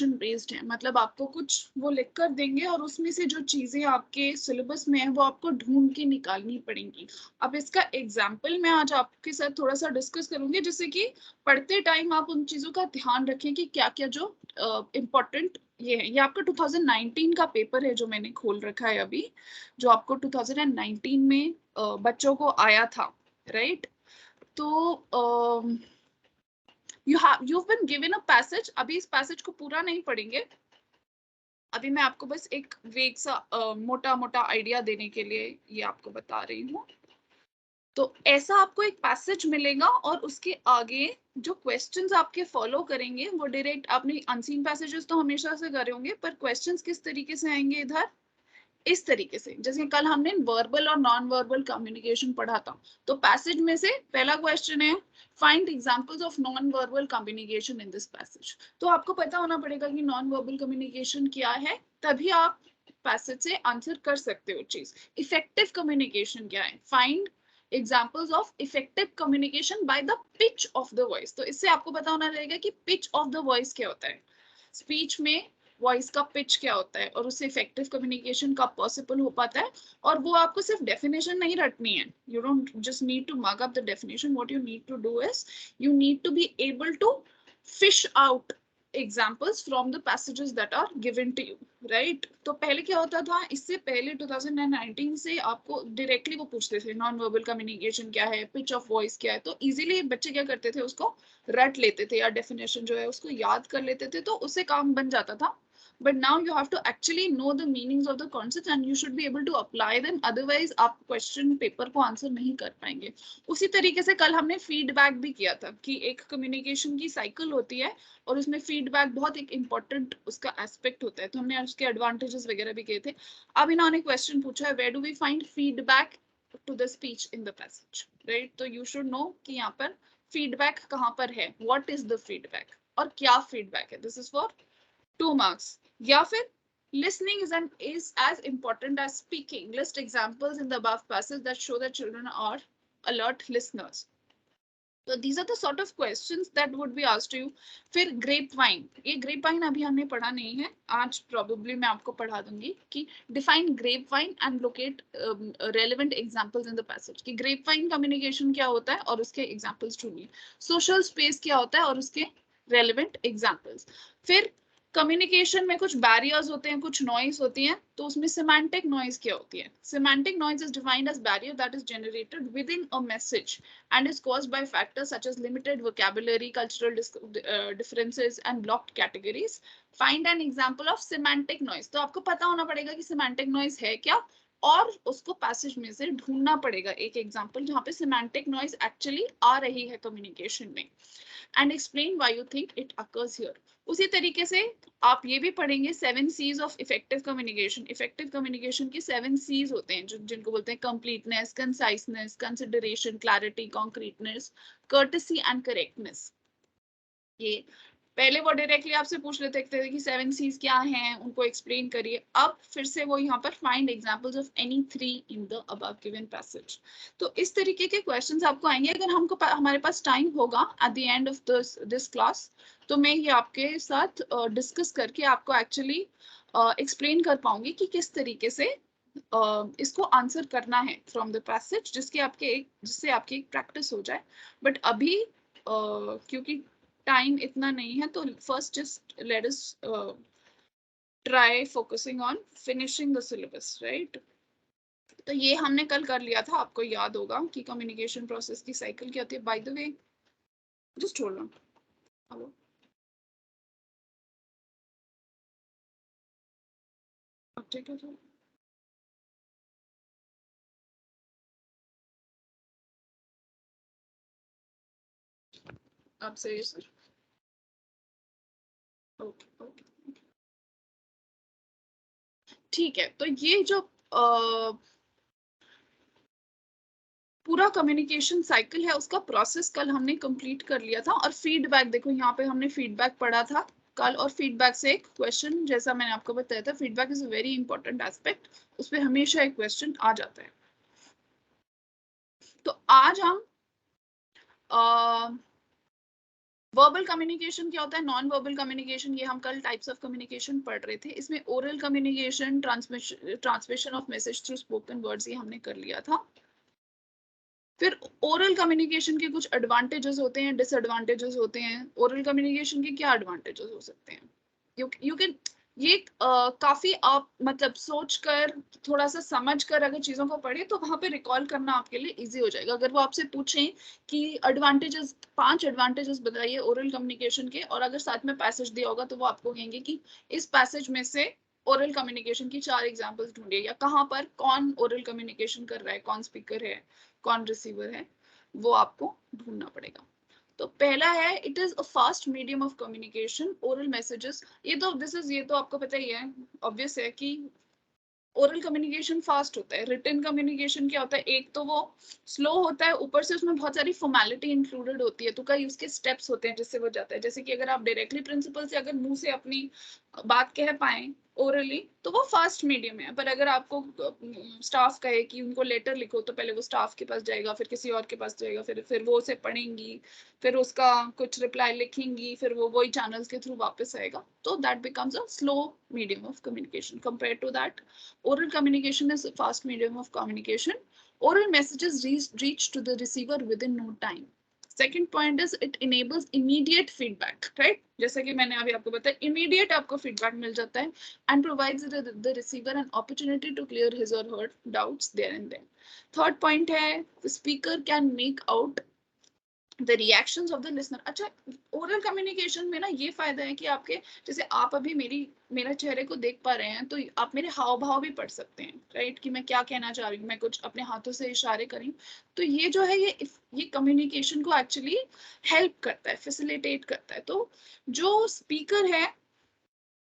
Question based है, मतलब आपको कुछ वो लिख कर देंगे और उसमें से जो चीजें आपके सिलेबस में है वो आपको ढूंढ के निकालनी पड़ेंगी। अब इसका एग्जाम्पल मैं आज आपके साथ थोड़ा सा डिस्कस करूंगी, जिससे कि पढ़ते टाइम आप उन चीजों का ध्यान रखें कि क्या क्या जो इम्पोर्टेंट ये है। ये आपका 2019 का पेपर है जो मैंने खोल रखा है अभी, जो आपको 2019 में बच्चों को आया था, राइट। तो you've been given a passage। अभी इस पैसेज को पूरा नहीं पढ़ेंगे, अभी मैं आपको बस एक वेग सा मोटा मोटा आइडिया देने के लिए ये आपको बता रही हूँ। तो ऐसा आपको एक पैसेज मिलेगा और उसके आगे जो क्वेश्चंस आपके फॉलो करेंगे वो डायरेक्ट, आपने अनसीन पैसेजेस तो हमेशा से करे होंगे, पर क्वेश्चंस किस तरीके से आएंगे इधर, इस तरीके से। जैसे कल हमने वर्बल और नॉन वर्बल कम्युनिकेशन पढ़ा था, तो पैसेज में से पहला क्वेश्चन है find examples of non verbal communication in this passage. तो आपको पता होना पड़ेगा कि नॉन वर्बल कम्युनिकेशन क्या है, तभी आप पैसेज से आंसर कर सकते हो चीज। इफेक्टिव कम्युनिकेशन क्या है, find examples of effective communication by the pitch of the voice. तो इससे आपको पता होना रहेगा कि पिच ऑफ द वॉइस क्या होता है, स्पीच में वॉइस का पिच क्या होता है, और उससे इफेक्टिव कम्युनिकेशन कब पॉसिबल हो पाता है। और वो आपको सिर्फ डेफिनेशन नहीं रटनी है, you don't just need to mark up the definition, what you need to do is you need to be able to fish out examples from the passages that are given to you, right. तो पहले क्या होता था, इससे पहले 2019 से आपको directly वो पूछते थे नॉन वर्बल कम्युनिकेशन क्या है, पिच ऑफ वॉइस क्या है, तो इजीली बच्चे क्या करते थे, उसको रट लेते थे या डेफिनेशन जो है उसको याद कर लेते थे, तो उससे काम बन जाता था। but now you have to actually know the meanings of the concepts and you should be able to apply them, otherwise आप क्वेश्चन पेपर को आंसर नहीं कर पाएंगे। उसी तरीके से कल हमने फीडबैक भी किया था कि एक कम्युनिकेशन की साइकिल होती है और उसमें फीडबैक बहुत एक इम्पोर्टेंट उसका एस्पेक्ट होता है, तो हमने उसके एडवांटेजेस वगैरह भी किए थे। अब इन्होंने क्वेश्चन पूछा है where do we find feedback to the speech in the passage, right. तो यू शुड नो कि यहाँ पर फीडबैक कहाँ पर है, व्हाट इज द फीडबैक और क्या फीडबैक है। This is for 2 marks। या फिर listening is as important as speaking, list examples in the above passage that show that children are alert listeners। So these are the sort of questions that would be asked to you। फिर grep wine, ये grep wine अभी हमने पढ़ा नहीं है, आज probably मैं आपको पढ़ा दूंगी कि define grape vine and locate relevant examples in the passage, कि ग्रेप वाइन कम्युनिकेशन क्या होता है और उसके एग्जांपल्स ढूंढिए। सोशल स्पेस क्या होता है और उसके रेलेवेंट एग्जांपल्स। फिर कम्युनिकेशन में कुछ बैरियर्स होते हैं, कुछ नॉइज होती हैं, तो उसमें सिमेंटिक नॉइज क्या होती है। Semantic noise is defined as barrier that is generated with in a message and is caused by factors such as limited vocabulary, cultural differences and blocked categories। Find an example of semantic noise। तो आपको पता होना पड़ेगा कि semantic noise है क्या, और उसको पैसेज में से ढूंढना पड़ेगा एक एग्जांपल जहाँ पे semantic noise एक्चुअली आ रही है कम्युनिकेशन में, and explain why you think it occurs here। उसी तरीके से आप ये भी पढ़ेंगे 7 C's of effective communication. Effective communication की 7 C's होते हैं जिनको बोलते हैं completeness, conciseness, consideration, clarity, concreteness, courtesy and correctness. ये पहले वो डायरेक्टली आपसे पूछ लेते थे कि 7 C's क्या हैं, उनको एक्सप्लेन करिए। अब फिर से वो यहाँ पर find examples of any 3 in the above given passage. तो इस तरीके के क्वेश्चंस आपको आएंगे। अगर हमको हमारे पास टाइम होगा at the end of this class, तो मैं ये आपके साथ डिस्कस करके आपको एक्चुअली एक्सप्लेन कर पाऊंगी कि किस तरीके से इसको आंसर करना है फ्रॉम द पैसेज, जिससे आपकी एक प्रैक्टिस हो जाए। बट अभी क्योंकि टाइम इतना नहीं है, तो first just let us try focusing on finishing the syllabus, right. तो ये हमने कल कर लिया था, आपको याद होगा कि कम्युनिकेशन प्रोसेस की साइकिल क्या होती है। By the way just hold on, hello, update हो जाए आपसे ये सर। ओके ओके ठीक है। तो ये जो पूरा कम्युनिकेशन साइकिल है उसका प्रोसेस कल हमने कंप्लीट कर लिया था। और फीडबैक देखो, यहाँ पे हमने फीडबैक पढ़ा था कल, और फीडबैक से एक क्वेश्चन, जैसा मैंने आपको बताया था, feedback is a very important aspect, उसपे हमेशा एक क्वेश्चन आ जाता है। तो आज हम वर्बल कम्युनिकेशन क्या होता है, नॉन वर्बल कम्युनिकेशन, ये हम कल टाइप्स ऑफ कम्युनिकेशन पढ़ रहे थे, इसमें oral communication, transmission of message through spoken words, ये हमने कर लिया था। फिर ओरल कम्युनिकेशन के कुछ एडवांटेजेस होते हैं, डिसएडवांटेजेस होते हैं। ओरल कम्युनिकेशन के क्या एडवांटेजेस हो सकते हैं, यू कैन, ये काफी आप मतलब सोच कर, थोड़ा सा समझ कर अगर चीजों को पढ़े तो वहां पे रिकॉल करना आपके लिए इजी हो जाएगा। अगर वो आपसे पूछें कि एडवांटेजेस, 5 एडवांटेजेस बताइए ओरल कम्युनिकेशन के, और अगर साथ में पैसेज दिया होगा तो वो आपको कहेंगे कि इस पैसेज में से ओरल कम्युनिकेशन की 4 एग्जांपल्स ढूंढिए, या कहाँ पर कौन ओरल कम्युनिकेशन कर रहा है, कौन स्पीकर है, कौन रिसीवर है, वो आपको ढूंढना पड़ेगा। तो पहला है, it is a fast medium of communication, oral messages, ये तो आपको पता ही है, ऑब्वियस है कि ओरल कम्युनिकेशन फास्ट होता है। रिटन कम्युनिकेशन क्या होता है, एक तो वो स्लो होता है, ऊपर से उसमें बहुत सारी फॉर्मेलिटी इंक्लूडेड होती है, तो कई उसके स्टेप्स होते हैं जिससे वो जाता है। जैसे कि अगर आप डायरेक्टली प्रिंसिपल से अगर मुंह से अपनी बात कह पाए ओरली तो वो फास्ट मीडियम है, पर अगर आपको स्टाफ कहे कि उनको लेटर लिखो, तो पहले वो स्टाफ के पास जाएगा, फिर किसी और के पास जाएगा, फिर वो उसे पढ़ेंगी, फिर उसका कुछ रिप्लाई लिखेंगी, फिर वो वही चैनल्स के थ्रू वापस आएगा, तो that becomes a slow medium of communication. Compare to that, oral communication is a fast medium of communication. Oral messages reach to the receiver within no time. Second point is it enables immediate feedback, right? जैसे कि मैंने अभी आपको बताया, immediate आपको feedback मिल जाता है and provides the receiver an opportunity to clear his or her doubts there and then. Third point है, the speaker can make out the reactions of the listener. अच्छा, ओरल कम्युनिकेशन में ना ये फायदा है कि आपके, जैसे आप अभी मेरा चेहरे को देख पा रहे हैं, तो आप मेरे हाव भाव भी पढ़ सकते हैं, राइट, कि मैं क्या कहना चाह रही हूँ, मैं कुछ अपने हाथों से इशारे करी, तो ये जो है ये कम्युनिकेशन को एक्चुअली हेल्प करता है, फैसिलिटेट करता है। तो जो स्पीकर है,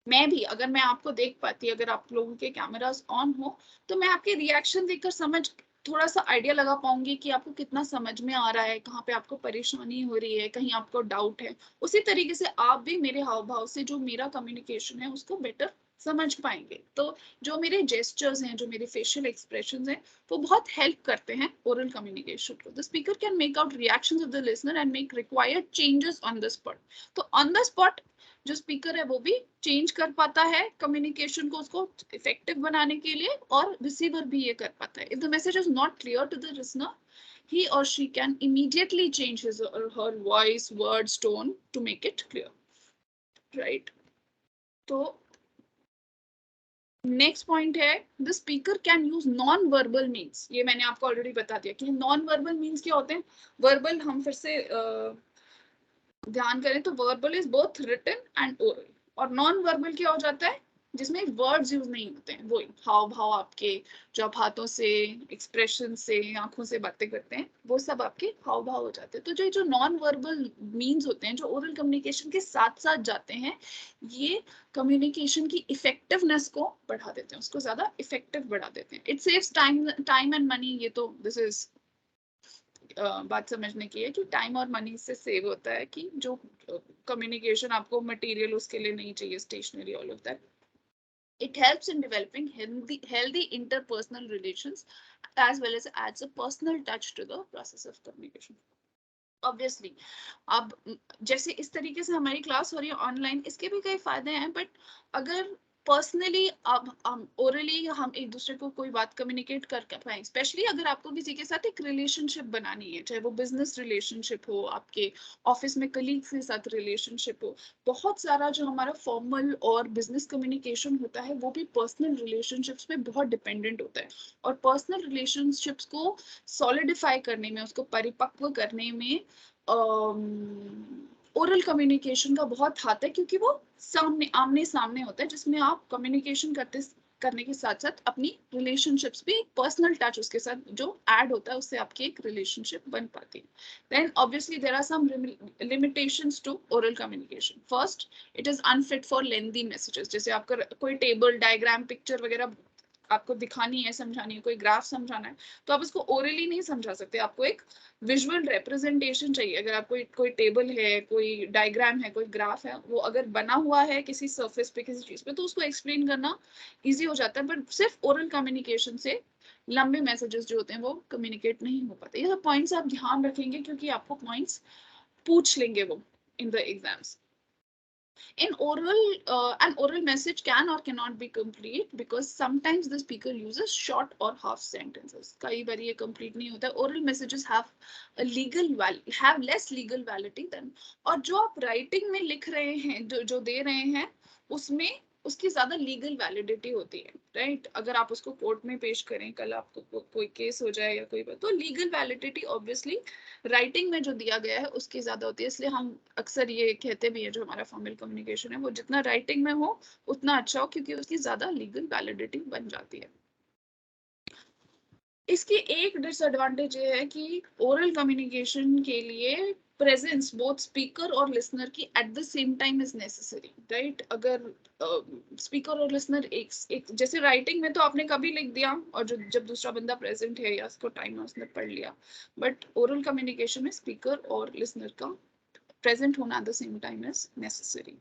मैं भी अगर मैं आपको देख पाती, अगर आप लोगों के कैमरास ऑन हो, तो मैं आपके रिएक्शन देखकर समझ, थोड़ा सा आइडिया लगा पाऊंगी कि आपको कितना समझ में आ रहा है, कहाँ पे आपको परेशानी हो रही है, कहीं आपको डाउट है। उसी तरीके से आप भी मेरे हाव भाव से जो मेरा कम्युनिकेशन है उसको बेटर समझ पाएंगे। तो जो मेरे जेस्चर्स हैं, जो मेरे फेशियल एक्सप्रेशन हैं, वो बहुत हेल्प करते हैं ओरल कम्युनिकेशन को। The speaker can make out reactions of the listener and make required changes on the spot. तो ऑन द स्पॉट जो स्पीकर है वो भी चेंज कर पाता है कम्युनिकेशन को, उसको इफेक्टिव बनाने के लिए, और रिसीवर भी ये कर पाता है। If the message is not clear to the listener, he or she can immediately change his or her voice, words, tone to make it clear, right? तो नेक्स्ट पॉइंट है, the speaker can use non verbal means. ये मैंने आपको already बता दिया कि non verbal means क्या होते हैं। वर्बल हम फिर से ध्यान करें तो verbal is both written and oral, और नॉन वर्बल क्या हो जाता है, जिसमें वर्ड्स यूज नहीं होते हैं, वही हाव भाव आपके, जो आप हाथों से, एक्सप्रेशन से, आंखों से बातें करते हैं, वो सब आपके हाव भाव हो जाते हैं। तो जो नॉन वर्बल मीन्स होते हैं, जो ओरल कम्युनिकेशन के साथ साथ जाते हैं, ये कम्युनिकेशन की इफेक्टिवनेस को बढ़ा देते हैं, उसको ज्यादा इफेक्टिव बढ़ा देते हैं। It saves time and money. ये तो दिस इज बात समझने की है कि टाइम और मनी से सेव होता है, कि जो कम्युनिकेशन आपको मटेरियल उसके लिए नहीं चाहिए, stationery, all of that. It helps in developing healthy interpersonal relations as well as adds a personal touch to the process of communication. Obviously, अब जैसे इस तरीके से हमारी क्लास हो रही है ऑनलाइन, इसके भी कई फायदे हैं, बट अगर पर्सनली अब हम ओरली हम एक दूसरे को कोई बात कम्युनिकेट कर पाए, स्पेशली अगर आपको किसी के साथ एक रिलेशनशिप बनानी है, चाहे वो बिजनेस रिलेशनशिप हो, आपके ऑफिस में कलीग्स के साथ रिलेशनशिप हो, बहुत सारा जो हमारा फॉर्मल और बिजनेस कम्युनिकेशन होता है वो भी पर्सनल रिलेशनशिप्स पे बहुत डिपेंडेंट होता है। और पर्सनल रिलेशनशिप्स को सॉलिडिफाई करने में, उसको परिपक्व करने में ओरल कम्युनिकेशन का बहुत हाथ है, क्योंकि वो आमने सामने होता है, जिसमें आप कम्युनिकेशन करने के साथ साथ अपनी रिलेशनशिप्स भी, पर्सनल टच उसके साथ जो ऐड होता है, उससे आपकी एक रिलेशनशिप बन पाती है। Then obviously there are some limitations to oral communication. First, it is unfit for lengthy messages. जैसे आपका कोई टेबल डायग्राम पिक्चर वगैरह आपको दिखानी है, समझानी है, कोई ग्राफ समझाना है, तो आप उसको ओरली नहीं समझा सकते, आपको एक विजुअल रिप्रेजेंटेशन चाहिए। अगर आप कोई टेबल है, कोई डायग्राम है, कोई ग्राफ है, वो अगर बना हुआ है किसी सरफेस पे, किसी चीज पे, तो उसको एक्सप्लेन करना इजी हो जाता है। बट सिर्फ ओरल कम्युनिकेशन से लंबे मैसेजेस जो होते हैं वो कम्युनिकेट नहीं हो पाते। ये सब पॉइंट्स आप ध्यान रखेंगे, क्योंकि आपको पॉइंट्स पूछ लेंगे वो। in the exams. In oral, an oral message can or cannot be complete because sometimes the speaker uses short or half sentences. कई बार ये complete नहीं होता. Oral messages have less legal validity than, और जो आप writing में लिख रहे हैं, जो दे रहे हैं, उसमें उसकी ज्यादा लीगल वैलिडिटी होती है, राइट? अगर आप उसको कोर्ट में पेश करें, कल आपको कोई केस हो जाए या कोई बात, तो लीगल वैलिडिटी ऑब्वियसली राइटिंग में जो दिया गया है उसकी ज्यादा होती है. इसलिए हम अक्सर ये कहते भी है, जो हमारा फॉर्मल कम्युनिकेशन है वो जितना राइटिंग में हो उतना अच्छा हो, क्योंकि उसकी ज्यादा लीगल वैलिडिटी बन जाती है. इसकी एक डिसएडवांटेज ये है कि ओरल कम्युनिकेशन के लिए प्रेजेंस बोथ स्पीकर और लिसनर की at the same time is necessary, right? अगर स्पीकर और लिसनर एक जैसे राइटिंग में तो आपने कभी लिख दिया और जब दूसरा बंदा प्रेजेंट है या उसको टाइम है उसने पढ़ लिया, बट ओरल कम्युनिकेशन में स्पीकर और लिसनर का प्रेजेंट होना at the same time is necessary.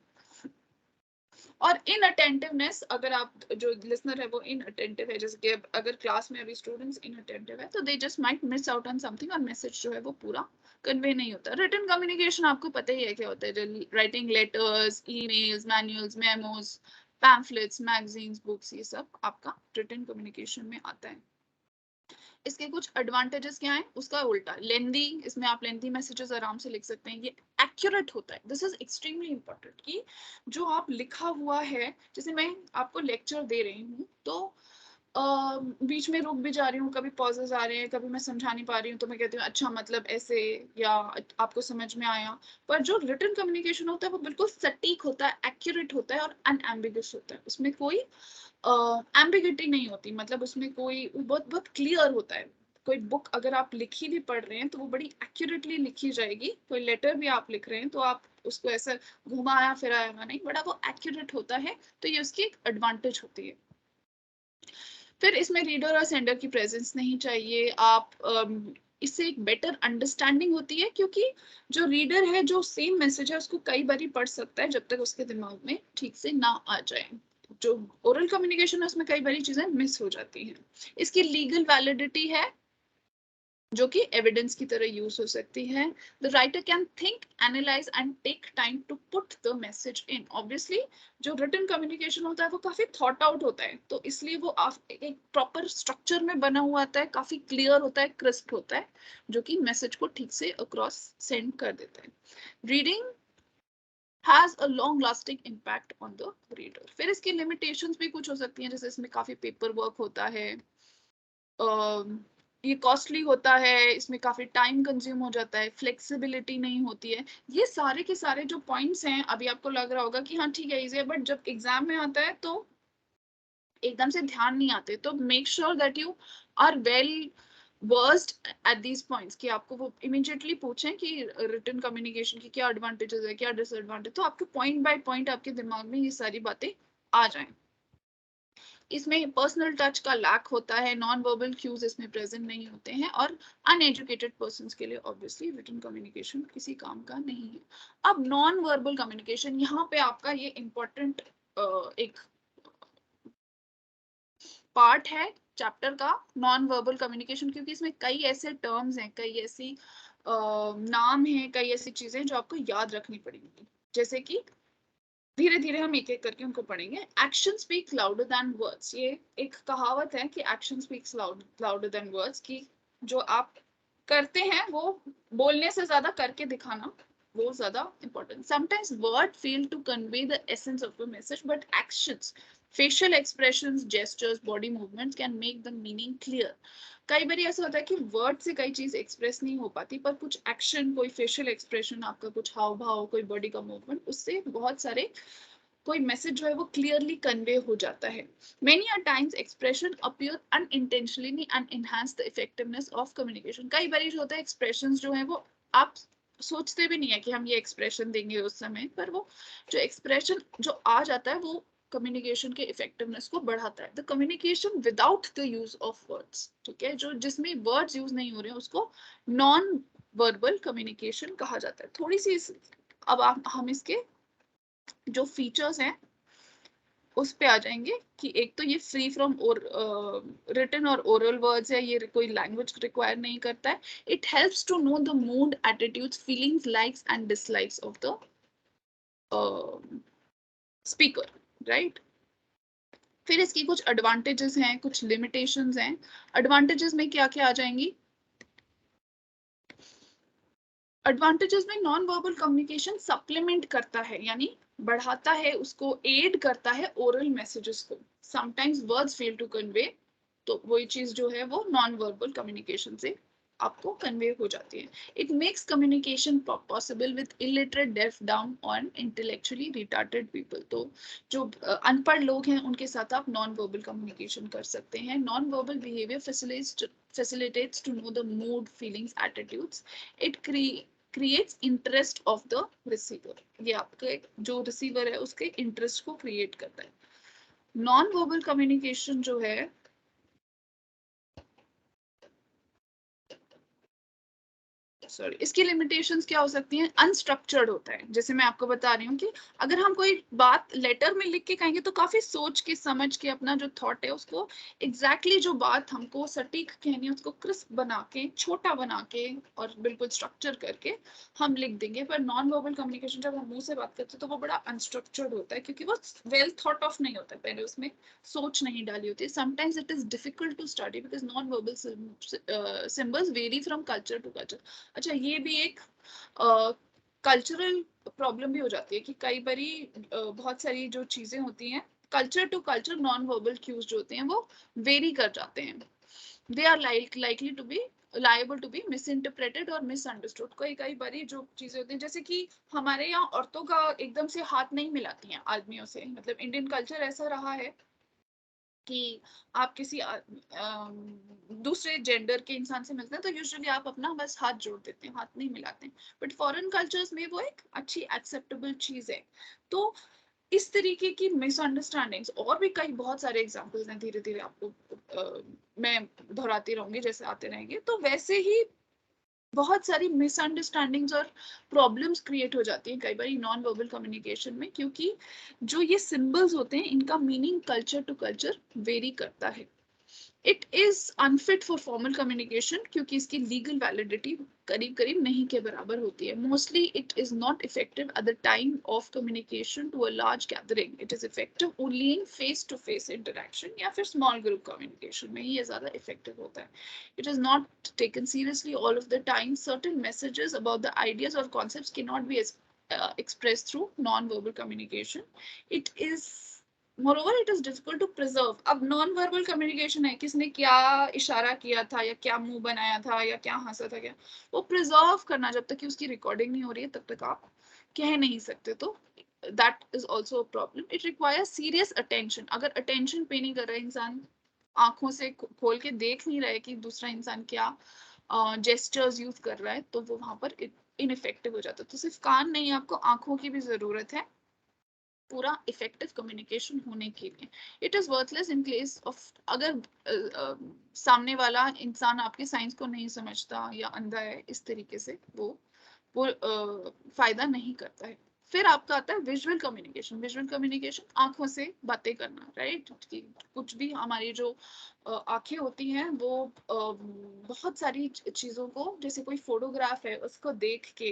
और इनअटेंटिवनेस, अगर आप जो लिसनर है वो इनअटेंटिव है, जैसे कि अगर क्लास में अभी स्टूडेंट्स इनअटेंटिव है तो they just might miss out on something और मैसेज जो है वो पूरा कन्वे नहीं होता. रिटन कम्युनिकेशन आपको पता ही है क्या होता है, writing letters, emails, manuals, memos, pamphlets, magazines, books, ये सब आपका रिटन कम्युनिकेशन में आता है. इसके कुछ एडवांटेजेस क्या हैं? उसका उल्टा लेंदी, इसमें आप लेंदी मैसेजेस आराम से लिख सकते हैं. ये एक्यूरेट होता है. दिस इज एक्सट्रीमली इंपॉर्टेंट कि जो आप लिखा हुआ है, जैसे मैं आपको लेक्चर दे रही हूँ तो बीच में रुक भी जा रही हूँ, कभी पॉजेस आ रहे हैं, कभी मैं समझा नहीं पा रही हूँ तो मैं कहती हूँ अच्छा मतलब ऐसे, या आपको समझ में आया. पर जो रिटन कम्युनिकेशन होता है वो बिल्कुल सटीक होता है, एक्यूरेट होता है और अनएम्बिगस होता है. उसमें कोई एम्बिगिटी नहीं होती, मतलब उसमें कोई बहुत बहुत क्लियर होता है. कोई बुक अगर आप लिखी भी पढ़ रहे हैं तो वो बड़ी एक्यूरेटली लिखी जाएगी. कोई लेटर भी आप लिख रहे हैं तो आप उसको ऐसा घुमाया फिराया नहीं, बड़ा वो एक्यूरेट होता है. तो ये उसकी एक एडवांटेज होती है. फिर इसमें रीडर और सेंडर की प्रेजेंस नहीं चाहिए. आप इससे एक बेटर अंडरस्टैंडिंग होती है, क्योंकि जो रीडर है जो सेम मैसेज है उसको कई बार पढ़ सकता है जब तक उसके दिमाग में ठीक से ना आ जाए. जो ओरल कम्युनिकेशन है उसमें कई बार चीजें मिस हो जाती हैं. इसकी लीगल वैलिडिटी है जो कि एविडेंस की तरह यूज हो सकती है. The writer can think, analyse and take time to put the message in. Obviously जो रिटन कम्युनिकेशन होता है वो काफी थॉट आउट होता है, तो इसलिए वो एक प्रॉपर स्ट्रक्चर में बना हुआ आता है, काफी क्लियर होता है, क्रिस्प होता है, जो कि मैसेज को ठीक से अक्रॉस सेंड कर देता है. Reading has a long lasting impact on the reader. फिर इसकी limitations भी कुछ हो सकती हैं, जैसे इसमें काफी पेपर वर्क होता है, ये कॉस्टली होता है, इसमें काफी टाइम कंज्यूम हो जाता है, फ्लेक्सिबिलिटी नहीं होती है. ये सारे के सारे जो पॉइंट्स हैं, अभी आपको लग रहा होगा कि हाँ ठीक है इजी है, बट जब एग्जाम में आता है तो एकदम से ध्यान नहीं आते. तो make sure that you are well versed at these points, कि आपको वो इमीडिएटली पूछें कि रिटन कम्युनिकेशन की क्या एडवांटेजेस है, क्या डिसएडवांटेज, तो आपके पॉइंट बाय पॉइंट आपके दिमाग में ये सारी बातें आ जाएं. इसमें पर्सनल टच का लैक होता है, नॉन वर्बल क्यूज इसमें प्रेजेंट नहीं होते हैं, और अनएजुकेटेड पर्संस के लिए ऑब्वियसली रिटन कम्युनिकेशन किसी काम का नहीं है. अब नॉन वर्बल कम्युनिकेशन, यहाँ पे आपका ये इम्पोर्टेंट एक पार्ट है चैप्टर का, नॉन वर्बल कम्युनिकेशन, क्योंकि इसमें कई ऐसे टर्म्स हैं, कई ऐसी नाम हैं, कई ऐसी चीजें जो आपको याद रखनी पड़ेंगी. जैसे कि धीरे धीरे हम एक एक करके उनको पढ़ेंगे. Action speaks louder than words. ये एक कहावत है कि action speaks louder than words, कि जो आप करते हैं वो बोलने से ज्यादा करके दिखाना वो ज्यादा important. Sometimes words fail to convey the essence of a message, but actions, facial expressions, gestures, body movements can make the meaning clear. कई बार ऐसा होता है कि वर्ड से कई चीज एक्सप्रेस नहीं हो पाती, पर कुछ एक्शन, कोई फेशियल एक्सप्रेशन, आपका कुछ हाव भाव, कोई बॉडी का मूवमेंट, उससे बहुत सारे कोई मैसेज जो है वो क्लियरली कन्वे हो जाता है. Many a times expression appear unintentionally and enhance the effectiveness of communication. कई बार जो होता है expressions जो है वो आप सोचते भी नहीं है कि हम ये एक्सप्रेशन देंगे उस समय, पर वो जो एक्सप्रेशन जो आ जाता है वो कम्युनिकेशन के इफेक्टिवनेस को बढ़ाता है. The communication without the use of words, ठीक है, जो जिसमें वर्ड्स यूज नहीं हो रहे हैं उसको नॉन वर्बल कम्युनिकेशन कहा जाता है. थोड़ी सी हम इसके जो फीचर्स हैं उस पे आ जाएंगे कि एक तो ये फ्री फ्रॉम और रिटन और ओरल वर्ड्स है, ये कोई लैंग्वेज रिक्वायर नहीं करता है. It helps to know the mood, attitudes, feelings, likes and dislikes of the speaker, right. फिर इसकी कुछ एडवांटेजेस हैं, कुछ लिमिटेशंस हैं. एडवांटेजेस में क्या क्या आ जाएंगी? एडवांटेजेस में नॉन वर्बल कम्युनिकेशन सप्लीमेंट करता है, यानी बढ़ाता है, उसको एड करता है ओरल मैसेजेस को. Sometimes words fail to convey, तो वही चीज जो है वो नॉन वर्बल कम्युनिकेशन से आपको कन्वे हो जाती है. It makes communication possible with illiterate, deaf, down और इंटेलेक्चुअली रिटार्टेड पीपल. तो जो अनपढ़ लोग हैं उनके साथ आप नॉन वर्बल कम्युनिकेशन कर सकते हैं. Non verbal behaviour facilitates to know the mood, feelings, attitudes. It creates interest of the receiver. ये आपके जो रिसीवर है उसके इंटरेस्ट को क्रिएट करता है. नॉन वर्बल कम्युनिकेशन जो है सॉरी, इसकी लिमिटेशंस क्या हो सकती हैं? अनस्ट्रक्चर्ड होता है. जैसे मैं आपको बता रही हूँ कि अगर हम कोई बात लेटर में लिख के कहेंगे तो काफी सोच के समझ के अपना जो थॉट है उसको एग्जैक्टली जो बात हमको सटीक कहनी है उसको क्रिस्प बना के, छोटा बना के और बिल्कुल स्ट्रक्चर करके हम लिख देंगे. पर नॉन वर्बल कम्युनिकेशन जब हम मुंह से बात करते हैं तो वो बड़ा अनस्ट्रक्चर्ड होता है, क्योंकि वो वेल थॉट ऑफ नहीं होता है, पहले उसमें सोच नहीं डाली होती. Sometimes it is difficult to study because non verbal symbols vary from culture to culture. अच्छा, ये भी एक कल्चरल प्रॉब्लम भी हो जाती है कि कई बारी बहुत सारी जो चीजें होती हैं culture to culture, non verbal cues जो होते हैं वो वेरी कर जाते हैं. They are likely to be liable to be misinterpreted और मिसअंडरस्टूड. कई बारी जो चीजें होती हैं, जैसे कि हमारे यहाँ औरतों का एकदम से हाथ नहीं मिलाती हैं आदमियों से. मतलब इंडियन कल्चर ऐसा रहा है कि आप किसी दूसरे जेंडर के इंसान से मिलते हैं तो यूजुअली आप अपना बस हाथ जोड़ देते हैं, हाथ नहीं मिलाते हैं. बट फॉरेन कल्चर्स में वो एक अच्छी एक्सेप्टेबल चीज है. तो इस तरीके की मिसअंडरस्टैंडिंग्स और भी कई बहुत सारे एग्जांपल्स हैं, धीरे धीरे आपको मैं दोहराती रहूंगी जैसे आते रहेंगे. तो वैसे ही बहुत सारी मिसअंडरस्टैंडिंग्स और प्रॉब्लम्स क्रिएट हो जाती हैं कई बार नॉन वर्बल कम्युनिकेशन में, क्योंकि जो ये सिंबल्स होते हैं इनका meaning culture to culture vary करता है. It is unfit for formal communication क्योंकि इसकी लीगल वैलिडिटी करीब करीब नहीं के बराबर होती है. Mostly it is not effective at the time of communication to a large gathering. It is effective only in face to face interaction या फिर स्मॉल ग्रुप कम्युनिकेशन में ये ज्यादा इफेक्टिव होता है. It is not taken seriously all of the time. Certain messages about the ideas और concepts can not be expressed through non-verbal communication. It is moreover it is difficult to preserve. अब non verbal communication है, किसने क्या इशारा किया था या क्या मुंह बनाया था या क्या हंसा था, क्या वो प्रिजर्व करना जब तक कि उसकी रिकॉर्डिंग नहीं हो रही है तब तक आप कह नहीं सकते. तो that is also a problem. It requires serious attention. अगर अटेंशन पे नहीं कर रहा है इंसान, आंखों से खोल के देख नहीं रहा है कि दूसरा इंसान क्या जेस्चर्स यूज कर रहा है, तो वो वहां पर इनइफेक्टिव हो जाता है. तो सिर्फ कान नहीं, आपको आंखों की भी जरूरत है पूरा इफेक्टिव कम्युनिकेशन होने के लिए. It is worthless in case of अगर सामने वाला इंसान आपके साइंस को नहीं समझता या अंधा है, इस तरीके से वो फायदा नहीं करता है. फिर आपका आता है विजुअल कम्युनिकेशन. विजुअल कम्युनिकेशन आंखों से बातें करना, राइट. कुछ भी हमारी जो आंखें होती हैं वो बहुत सारी चीजों को, जैसे कोई फोटोग्राफ है उसको देख के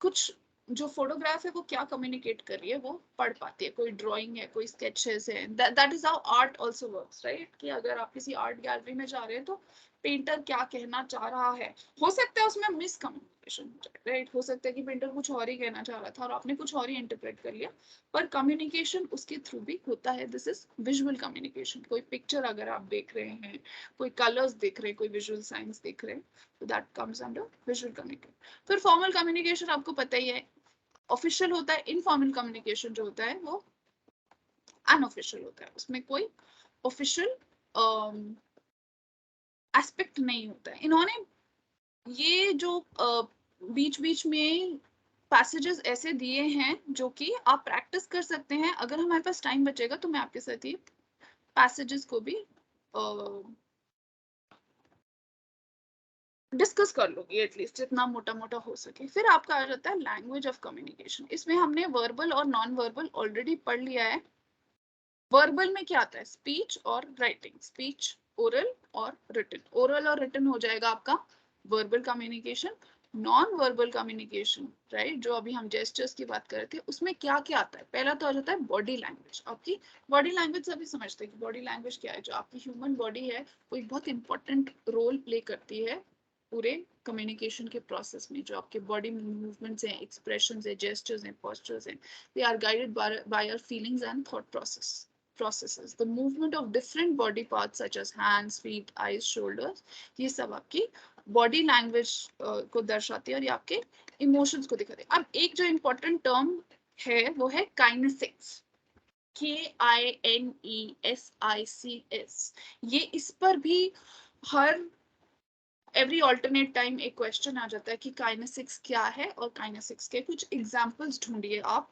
कुछ जो फोटोग्राफ है वो क्या कम्युनिकेट कर रही है वो पढ़ पाती है. कोई ड्राइंग है, कोई स्केचेस है, that is how art also works, right. कि अगर आप किसी आर्ट गैलरी में जा रहे हैं तो पेंटर क्या कहना चाह रहा है, हो सकता है उसमें मिस कम्युनिकेशन, राइट. हो सकता है कि पेंटर कुछ और ही कहना चाह रहा था और आपने कुछ और ही इंटरप्रेट कर लिया, पर कम्युनिकेशन उसके थ्रू भी होता है. This is visual communication. कोई पिक्चर अगर आप देख रहे हैं, कोई कलर्स देख रहे हैं, कोई विजुअल साइंस देख रहे हैं, तो that comes under visual communication. फिर फॉर्मल कम्युनिकेशन आपको पता ही है ऑफिशियल होता है. इनफॉर्मल कम्युनिकेशन जो होता है वो अनऑफिशियल होता है. उसमें कोई ऑफिशियल एस्पेक्ट नहीं होता है. इन्होंने ये जो बीच बीच में पैसेजेस ऐसे दिए हैं जो कि आप प्रैक्टिस कर सकते हैं. अगर हमारे पास टाइम बचेगा तो मैं आपके साथ ये पैसेजेस को भी डिस्कस कर लूंगी एटलीस्ट जितना मोटा मोटा हो सके. फिर आपका आ जाता है लैंग्वेज ऑफ कम्युनिकेशन. इसमें हमने वर्बल और नॉन वर्बल ऑलरेडी पढ़ लिया है. वर्बल में क्या आता है? स्पीच और राइटिंग, स्पीच ओरल और रिटन, ओरल और रिटन हो जाएगा आपका verbal communication. Non verbal communication, right, जो अभी हम जेस्चर्स की बात कर रहे थे, उसमें क्या क्या आता है? पहला तो आ जाता है बॉडी लैंग्वेज। आपकी बॉडी लैंग्वेज सभी समझते हैं कि बॉडी लैंग्वेज क्या है। जो आपकी ह्यूमन बॉडी है वो एक बहुत इंपॉर्टेंट रोल प्ले करती है पूरे कम्युनिकेशन के प्रोसेस में। जो आपके बॉडी मूवमेंट्स हैं, एक्सप्रेशंस हैं, जेस्चर्स हैं, पोस्चर्स हैं, they are guided by our feelings and thought processes. The movement of different body parts such as hands, feet, eyes, shoulders, ये सब आपकी बॉडी लैंग्वेज को दर्शाती है और ये आपके इमोशंस को दिखाती है। अब एक जो इम्पोर्टेंट टर्म है वो है काइनेसिक्स, KINESICS। ये इस पर भी हर एवरी ऑल्टरनेट टाइम एक क्वेश्चन आ जाता है कि काइनेसिक्स क्या है, और काइनेसिक्स के कुछ एग्जांपल्स ढूंढिए आप,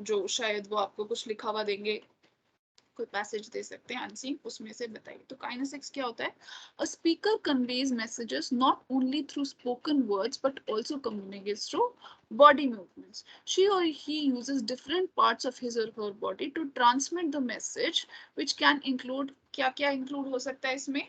जो शायद वो आपको कुछ लिखा हुआ देंगे, कोई पैसेज दे सकते हैं अनसीन, उसमें से बताइए। तो काइनेसिक्स क्या होता है? A speaker conveys messages not only through spoken words but also communicates through body movements. She or he uses different parts of his or her body to transmit the message, which can include, क्या क्या include हो सकता है इसमें?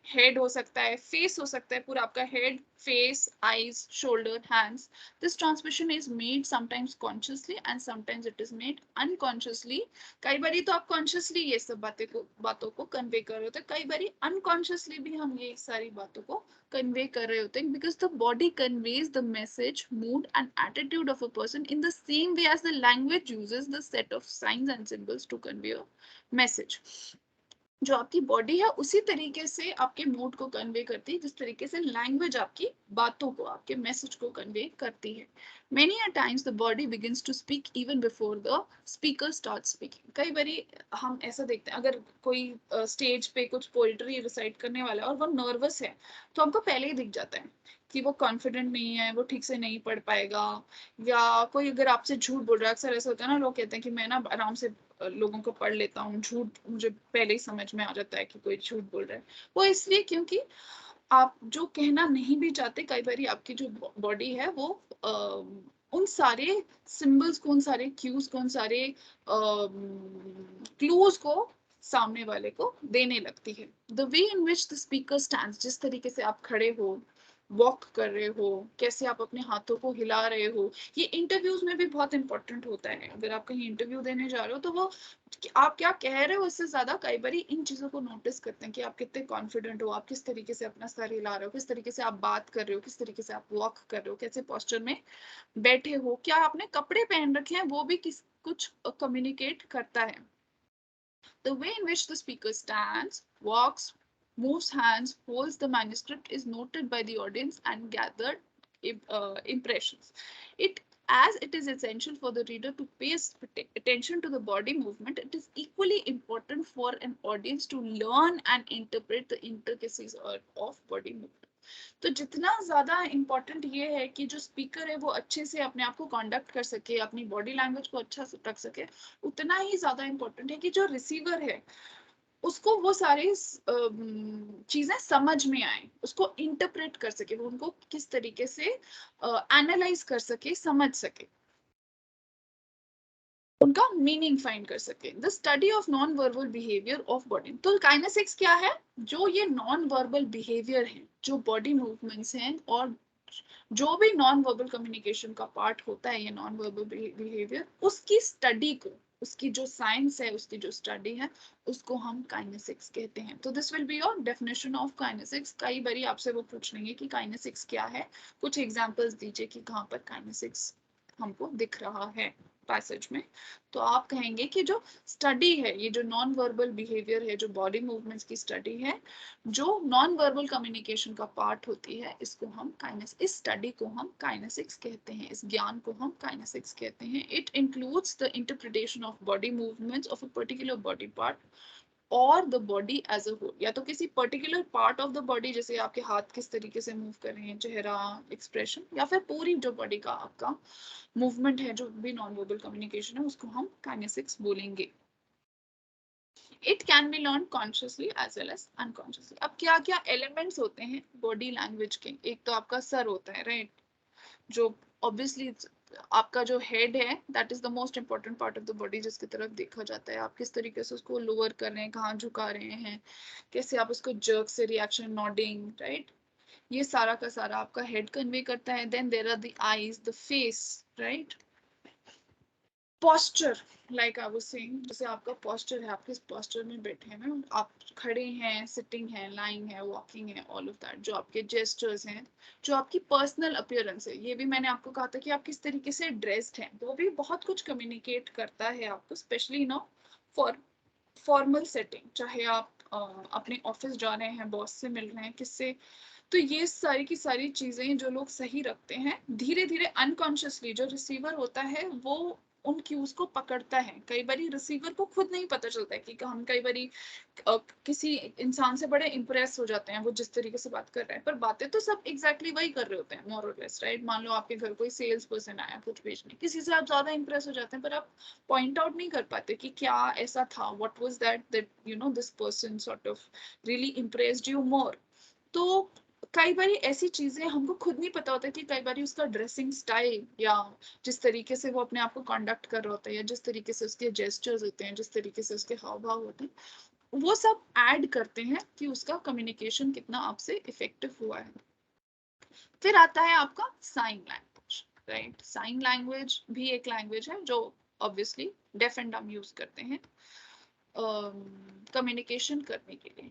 Head हो सकता है, face हो सकता है, पूरा आपका head, face, eyes, shoulder, hands. This transmission is made sometimes consciously and sometimes it is made unconsciously. कई बारी तो आप कॉन्शियसली ये सब बातों को कन्वे कर रहे होते हैं, कई बारी अनकॉन्शियसली भी हम ये सारी बातों को कन्वे कर रहे होते हैं, because the body conveys the message, mood and attitude of a person in the same way as the language uses the set of signs and symbols to convey a message. जो आपकी body है उसी तरीके से आपके mood को convey करती है जिस तरीके से लैंग्वेज आपकी बातों को, आपके मैसेज को कन्वे करती है। Many a times the body begins to speak even before the speaker start speaking. कई बारी हम ऐसा देखते हैं, अगर कोई स्टेज पे कुछ पोएट्री रिसाइट करने वाला है और वो नर्वस है, तो हमको पहले ही दिख जाता है कि वो कॉन्फिडेंट नहीं है, वो ठीक से नहीं पढ़ पाएगा। या कोई अगर आपसे झूठ बोल रहा है, अक्सर ऐसा होता है ना, लोग कहते हैं कि मैं ना आराम से लोगों को पढ़ लेता हूँ, झूठ मुझे पहले ही समझ में आ जाता है कि कोई झूठ बोल रहा है। वो इसलिए क्योंकि आप जो कहना नहीं भी चाहते, कई बार आपकी जो बॉडी है वो उन सारे सिंबल्स को, उन सारे क्यूज को, उन सारे क्लूज को सामने वाले को देने लगती है। The way in which the speaker stands, जिस तरीके से आप खड़े हो, वॉक कर रहे हो, कैसे आप अपने हाथों को हिला रहे हो, ये इंटरव्यूज में भी बहुत इंपॉर्टेंट होता है। अगर आप कहीं इंटरव्यू देने जा रहे हो तो वो आप क्या कह रहे हो उससे ज्यादा कई बार इन चीजों को नोटिस करते हैं कि आप कितने कॉन्फिडेंट हो, आप किस तरीके से अपना सर हिला रहे हो, किस तरीके से आप बात कर रहे हो, किस तरीके से आप वॉक कर रहे हो, कैसे पोस्चर में बैठे हो, क्या आपने कपड़े पहन रखे हैं, वो भी किस कुछ कम्युनिकेट करता है। The way in which the speaker stands, walks, moves hands, holds the manuscript is noted by the audience and gathered impressions. As it is essential for the reader to pay attention to the body movement, it is equally important for an audience to learn and interpret the intricacies of body movement. तो जितना ज्यादा important ये है कि जो speaker है वो अच्छे से अपने आप को कंडक्ट कर सके, अपनी बॉडी लैंग्वेज को अच्छा से रख सके, उतना ही ज्यादा इम्पोर्टेंट है कि जो रिसीवर है उसको वो सारी चीजें समझ में आए, उसको इंटरप्रेट कर सके, वो उनको किस तरीके से एनालाइज कर सके, समझ सके, उनका मीनिंग फाइंड कर सके। The study of non verbal behaviour of body. तो काइनेसिक्स क्या है? जो ये नॉन वर्बल बिहेवियर है, जो बॉडी मूवमेंट्स हैं, और जो भी नॉन वर्बल कम्युनिकेशन का पार्ट होता है, ये नॉन वर्बल बिहेवियर, उसकी स्टडी को, उसकी जो साइंस है, उसकी जो स्टडी है, उसको हम काइनेसिक्स कहते हैं। तो this will be your definition of kinesics. कई बारी आपसे वो पूछ लेंगे कि काइनेसिक्स क्या है, कुछ एग्जांपल्स दीजिए कि कहाँ पर काइनेसिक्स हमको दिख रहा है पैसेज में। तो आप कहेंगे कि जो स्टडी है, ये जो नॉन वर्बल बिहेवियर है, जो बॉडी मूवमेंट्स की स्टडी है, जो नॉन वर्बल कम्युनिकेशन का पार्ट होती है, इसको हम इस स्टडी को हम काइनेसिक्स कहते हैं, इस ज्ञान को हम काइनेसिक्स कहते हैं। It includes the interpretation of body movements of a particular body part और the body as a whole, या तो किसी particular part of the body, जैसे आपके हाथ किस तरीके से मूव कर रहे हैं, चेहरा एक्सप्रेशन, या फिर पूरी जो बॉडी का आपका मूवमेंट है, जो भी नॉन वर्बल कम्युनिकेशन है, उसको हम काइनेसिक्स बोलेंगे। It can be learn consciously as well as unconsciously. अब क्या क्या एलिमेंट्स होते हैं बॉडी लैंग्वेज के? एक तो आपका सर होता है, राइट, जो ऑब्वियसली आपका जो हेड है that is the most important part of the body जिसकी तरफ देखा जाता है। आप किस तरीके से उसको लोअर कर रहे हैं, कहाँ झुका रहे हैं, कैसे आप उसको जर्क से रिएक्शन, नॉडिंग, राइट, ये सारा का सारा आपका हेड कन्वे करता है। Then there are the eyes, the face, right. Posture, like I was saying, जैसे आपका पोस्चर है, आप किस पोस्चर में बैठे हैं ना, आप खड़े हैं, सिटिंग है, लाइंग है, वॉकिंग है, ऑल ऑफ दैट, जो आपके जेस्चर्स हैं, जो आपकी पर्सनल अपीयरेंस है, ये भी मैंने आपको कहा था कि आप किस तरीके से ड्रेस्ड हैं, वो भी बहुत कुछ कम्युनिकेट करता है आपको, specially no for formal setting, चाहे आप अपने ऑफिस जा रहे हैं, बॉस से मिल रहे हैं, किससे, तो ये सारी की सारी चीजें जो लोग सही रखते हैं, धीरे धीरे अनकॉन्शियसली जो रिसीवर होता है वो उन क्यूज को पकड़ता है। कई बार रिसीवर को खुद नहीं पता चलता है कि हम कई बार किसी इंसान से बड़े इंप्रेस हो जाते हैं वो जिस तरीके से बात कर रहे हैं, पर बातें तो सब एग्जैक्टली वही कर रहे होते हैं, मोर और लेस, राइट। मान लो आपके घर कोई सेल्स पर्सन आया कुछ बेचने, किसी से आप ज्यादा इंप्रेस हो जाते हैं, पर आप पॉइंट आउट नहीं कर पाते कि क्या ऐसा था, what was that you know this person sort of really impressed you more. तो कई बार ऐसी चीजें हमको खुद नहीं पता होता कि कई बार उसका ड्रेसिंग स्टाइल या जिस तरीके से वो अपने आप को कंडक्ट कर रहा होता है, या जिस तरीके से उसके जेस्चर्स होते हैं, जिस तरीके से उसके हाव भाव होते हैं, वो सब ऐड करते हैं कि उसका कम्युनिकेशन कितना आपसे इफेक्टिव हुआ है। फिर आता है आपका sign language, right. Sign language भी एक लैंग्वेज है जो obviously deaf and dumb use करते हैं कम्युनिकेशन करने के लिए।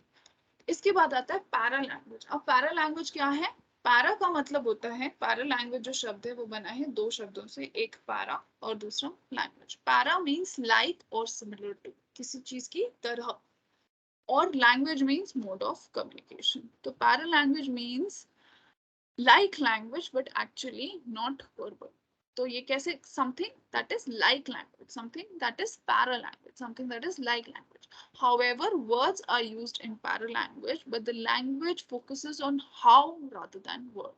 इसके बाद आता है पैरा लैंग्वेज। अब पैरा लैंग्वेज क्या है? पैरा का मतलब होता है, पैरा लैंग्वेज जो शब्द है वो बना है दो शब्दों से, एक पैरा और दूसरा लैंग्वेज। पैरा मीन्स लाइक और सिमिलर टू, किसी चीज की तरह, और language means mode of communication. तो para language means like language but actually not verbal. तो ये कैसे, something that is like language, something that is para language, something that is like language. However, words are used in para language, but the language focuses on how rather than word.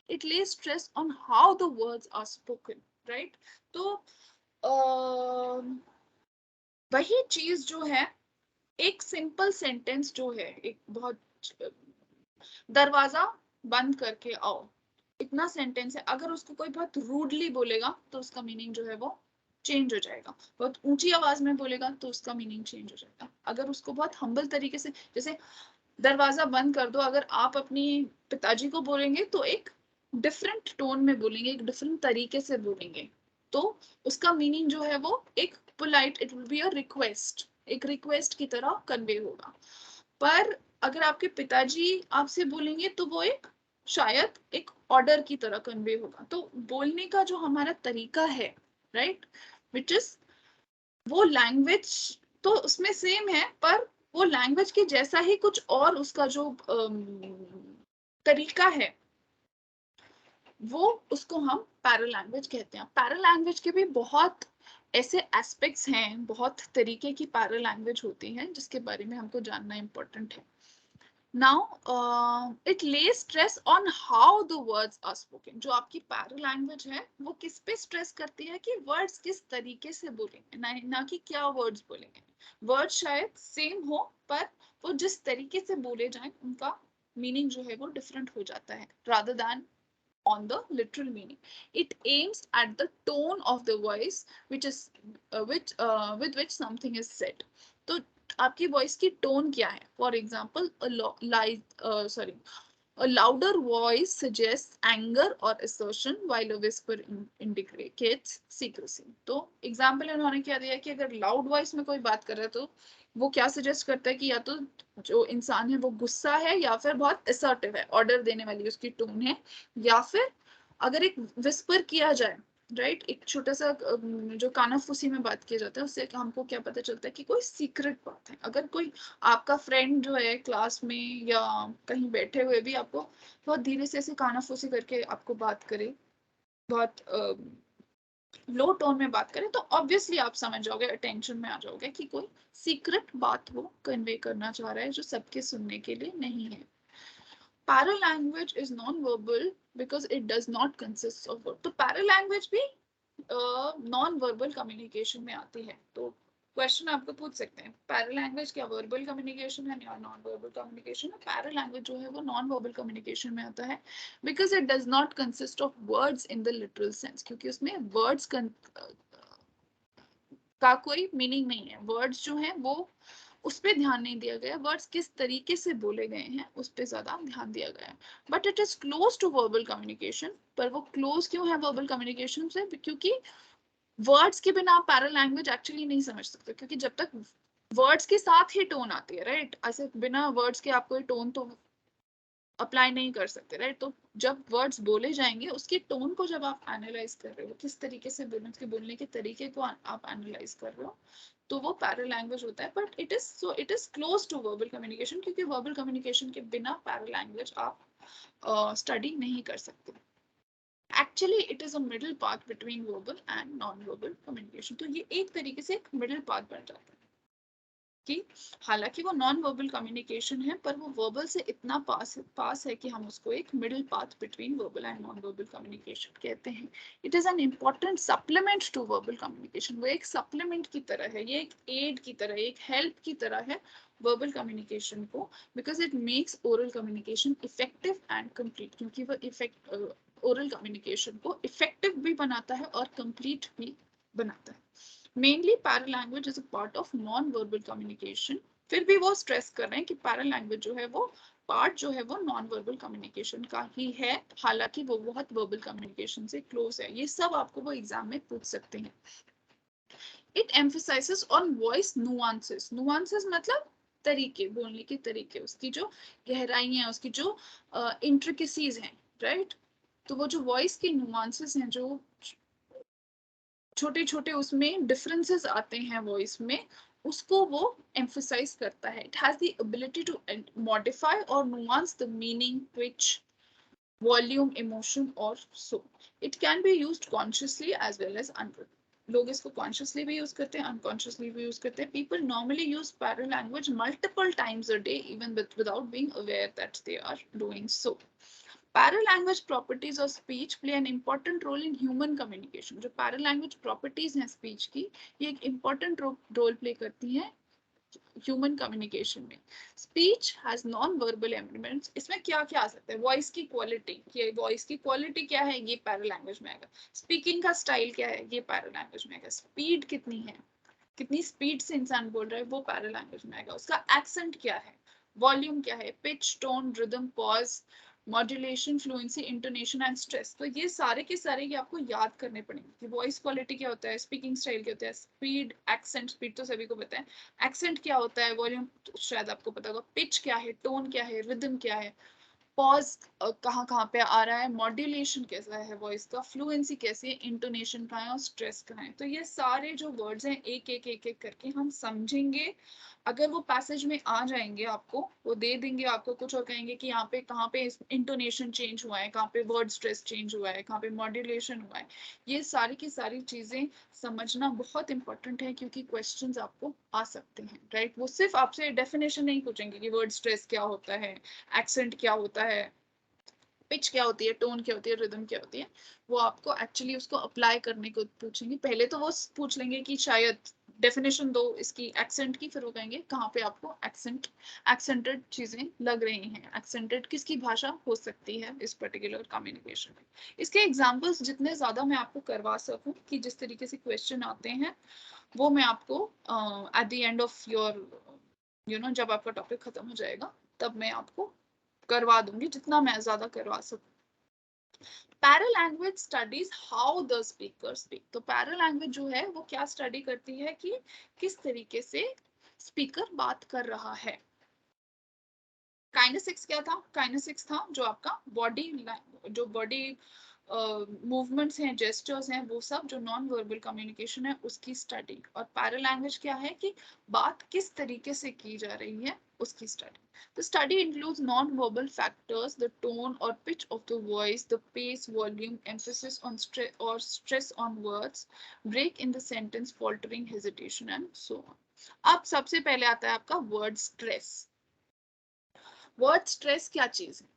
It lays stress on how the words are spoken, right? तो वही चीज जो है, एक simple sentence जो है, एक बहुत, दरवाजा बंद करके आओ, इतना सेंटेंस है, अगर उसको कोई बहुत रूडली बोलेगा तो उसका मीनिंग जो है वो चेंज हो जाएगा। बहुत ऊंची आवाज में बोलेगा तो उसका मीनिंग चेंज हो जाएगा। अगर उसको बहुत हम्बल तरीके से, जैसे दरवाजा बंद कर दो, अगर आप अपनी पिताजी को बोलेंगे तो एक डिफरेंट टोन में बोलेंगे, एक डिफरेंट तरीके से बोलेंगे, तो उसका मीनिंग जो है वो एक polite, it will be a request, एक रिक्वेस्ट की तरह कन्वे होगा। पर अगर आपके पिताजी आपसे बोलेंगे तो वो एक शायद एक ऑर्डर की तरह कन्वे होगा। तो बोलने का जो हमारा तरीका है, राइट, विच इज, वो लैंग्वेज तो उसमें सेम है, पर वो लैंग्वेज के जैसा ही कुछ और उसका जो तरीका है, वो उसको हम पैरा लैंग्वेज कहते हैं। पैरा लैंग्वेज के भी बहुत ऐसे एस्पेक्ट्स हैं, बहुत तरीके की पैरा लैंग्वेज होती है जिसके बारे में हमको जानना इम्पोर्टेंट है। Now, it lays stress on how the words are spoken. जो आपकी पैरा लैंग्वेज है वो किस पे स्ट्रेस करती है कि वर्ड्स किस तरीके से बोलेंगे, ना कि क्या वर्ड्स बोलेंगे। वर्ड्स शायद सेम हो, पर वो जिस तरीके से बोले जाएं उनका मीनिंग जो है वो डिफरेंट हो जाता है, rather than on the literal meaning. It aims at the tone of the voice, which is with which something is said. तो आपकी वॉइस की टोन क्या है? For example, a louder voice suggests anger or assertion, while a whisper indicates secrecy. तो example इन्होंने क्या दिया कि अगर लाउड वॉइस में कोई बात कर रहा है तो वो क्या सजेस्ट करता है कि या तो जो इंसान है वो गुस्सा है, या फिर बहुत असर्टिव है, ऑर्डर देने वाली उसकी टोन है, या फिर अगर एक विस्पर किया जाए, राइट, एक छोटा सा जो कानाफूसी में बात किया जाता है, उससे हमको क्या पता चलता है कि कोई सीक्रेट बात है। अगर कोई आपका फ्रेंड जो है क्लास में या कहीं बैठे हुए भी आपको बहुत धीरे से ऐसे कानाफूसी करके आपको बात करे, बहुत लो टोन में बात करे, तो ऑब्वियसली आप समझ जाओगे, अटेंशन में आ जाओगे कि कोई सीक्रेट बात वो कन्वे करना चाह रहा है जो सबके सुनने के लिए नहीं है। Para language is non verbal because it does not consist of word. तो पैरा लैंग्वेज भी नॉन वर्बल कम्युनिकेशन में आती है। तो क्वेश्चन आपको पूछ सकते हैं, पैरा लैंग्वेज क्या वर्बल कम्युनिकेशन है या नॉन वर्बल कम्युनिकेशन है? पैरा लैंग्वेज जो है वो नॉन वर्बल कम्युनिकेशन में आता है, because it does not consist of words in the literal sense, क्योंकि उसमें वर्ड्स का कोई मीनिंग नहीं है। वर्ड्स जो है वो उस पर ध्यान नहीं दिया गया, वर्ड्स किस तरीके से बोले गए हैं उस पर ज्यादा ध्यान दिया गया है। But it is close to verbal communication. पर वो क्लोज क्यों है वर्बल कम्युनिकेशन से? क्योंकि वर्ड्स के बिना आप पैरा लैंग्वेज एक्चुअली नहीं समझ सकते, क्योंकि जब तक वर्ड्स के साथ ही टोन आती है, राइट, ऐसे बिना वर्ड्स के आप कोई टोन तो अप्लाई नहीं कर सकते, राइट। तो जब वर्ड्स बोले जाएंगे उसकी टोन को जब आप एनालाइज कर रहे हो, किस तरीके से बोलने, उसके बोलने के तरीके को आप एनालाइज कर रहे हो, तो वो पैरा लैंग्वेज होता है। But it is close to verbal communication, क्योंकि वर्बल कम्युनिकेशन के बिना पैरा लैंग्वेज आप स्टडी नहीं कर सकते। Actually it is a middle path between verbal and non verbal communication. तो ये एक तरीके से एक मिडिल पाथ बन जाता है कि हालांकि वो नॉन वर्बल कम्युनिकेशन है, पर वो वर्बल से इतना पास है कि हम उसको एक middle path between verbal and non verbal communication कहते हैं। It is an important supplement to verbal communication. वो एक सप्लीमेंट की तरह है, ये एक एड की तरह, एक हेल्प की तरह है वर्बल कम्युनिकेशन को, because it makes oral communication effective and complete. क्योंकि वो ओरल कम्युनिकेशन को इफेक्टिव भी बनाता है और कंप्लीट भी बनाता है। Mainly para language is a part of non verbal communication. फिर भी वो स्ट्रेस कर रहे हैं कि पैरा लैंग्वेज जो है वो पार्ट जो है वो नॉन वर्बल कम्युनिकेशन का ही है, हालांकि वो बहुत वर्बल कम्युनिकेशन से क्लोज है। ये सब आपको वो एग्जाम में पूछ सकते हैं। It emphasises on voice nuances. Nuances मतलब तरीके, बोलने के तरीके, उसकी जो गहराई है, उसकी जो इंट्रिकेसीज हैं, राइट। तो वो जो वॉइस के नुआंसेस हैं, जो छोटे छोटे उसमें डिफरेंसेस आते हैं वॉइस में, उसको वो एम्फसाइज करता है। It has the ability to modify और nuance the meaning, pitch, volume, emotion और so. It can be used consciously as well as unconsciously. लोग इसको कॉन्शियसली भी यूज करते हैं, अनकॉन्शियसली भी यूज करते हैं। People normally use para language multiple times a day, even without being aware that they are doing so. Paralanguage properties of speech play an important role in human communication. जो paralanguage properties हैं speech की, ये एक important role play करती हैं human communication में। Speech has non verbal elements. इसमें क्या क्या आ सकता है? वॉइस की क्वालिटी, ये वॉइस की क्वालिटी क्या है, ये पैरालैंग्वेज में आएगा। स्पीकिंग का स्टाइल क्या है, ये पैरालैंग्वेज में आएगा। स्पीड कितनी है, कितनी स्पीड से इंसान बोल रहा है, वो पैरालैंग्वेज में आएगा। उसका एक्सेंट क्या है, वॉल्यूम क्या है, pitch, tone, rhythm, pause, modulation, fluency, intonation and stress. तो ये सारे के सारे ये आपको याद करने पड़ेंगे कि वॉइस क्वालिटी क्या होता है, स्पीकिंग स्टाइल क्या होता है, स्पीड, एक्सेंट, स्पीड तो सभी को पता है, एक्सेंट क्या होता है, वॉल्यूम तो शायद आपको पता होगा, पिच क्या है, टोन क्या है, रिदम क्या है, पॉज कहाँ कहाँ पे आ रहा है, मॉड्यूलेशन कैसा है वॉइस का, फ्लुएंसी कैसी है, इंटोनेशन कहाँ है और स्ट्रेस कहाँ है। तो ये सारे जो वर्ड्स हैं एक एक एक एक करके हम समझेंगे। अगर वो पैसेज में आ जाएंगे, आपको वो दे देंगे आपको कुछ और कहेंगे कि यहाँ पे कहाँ पे इंटोनेशन चेंज हुआ है, कहाँ पे वर्ड स्ट्रेस चेंज हुआ है, कहाँ पे मॉड्यूलेशन हुआ है, ये सारी की सारी चीजें समझना बहुत इंपॉर्टेंट है, क्योंकि क्वेश्चंस आपको आ सकते हैं, राइट। वो सिर्फ आपसे डेफिनेशन नहीं पूछेंगे कि वर्ड स्ट्रेस क्या होता है, एक्सेंट क्या होता है, पिच क्या होती है, टोन क्या होती है, रिदम क्या होती है। वो आपको एक्चुअली उसको अप्लाई करने को पूछेंगे। पहले तो वो पूछ लेंगे कि शायद डेफिनेशन दो इसकी एक्सेंट की, फिर वो कहेंगे कहाँ पे आपको एक्सेंटेड चीजें लग रही हैं, एक्सेंटेड किसकी भाषा हो सकती है इस पर्टिकुलर कम्युनिकेशन में। इसके एग्जाम्पल्स जितने ज्यादा मैं आपको करवा सकूं कि जिस तरीके से क्वेश्चन आते हैं, वो मैं आपको at the end of your जब आपका टॉपिक खत्म हो जाएगा तब मैं आपको करवा दूंगी, जितना मैं ज्यादा करवा सकूं। Para language studies how the speaker speak. तो पैरा लैंग्वेज जो है वो क्या स्टडी करती है कि किस तरीके से स्पीकर बात कर रहा है। काइनेसिक्स क्या था? काइनेसिक्स था जो आपका बॉडी मूवमेंट्स हैं, जेस्चर्स हैं, वो सब जो नॉन वर्बल कम्युनिकेशन है उसकी स्टडी। और पैरा लैंग्वेज क्या है कि बात किस तरीके से की जा रही है उसकी study. The study includes non-verbal factors, the tone or pitch of the voice, the pace, volume, emphasis on stress on words, break in the sentence, faltering, hesitation, and so on. अब सबसे पहले आता है आपका वर्ड स्ट्रेस। वर्ड स्ट्रेस क्या चीज है?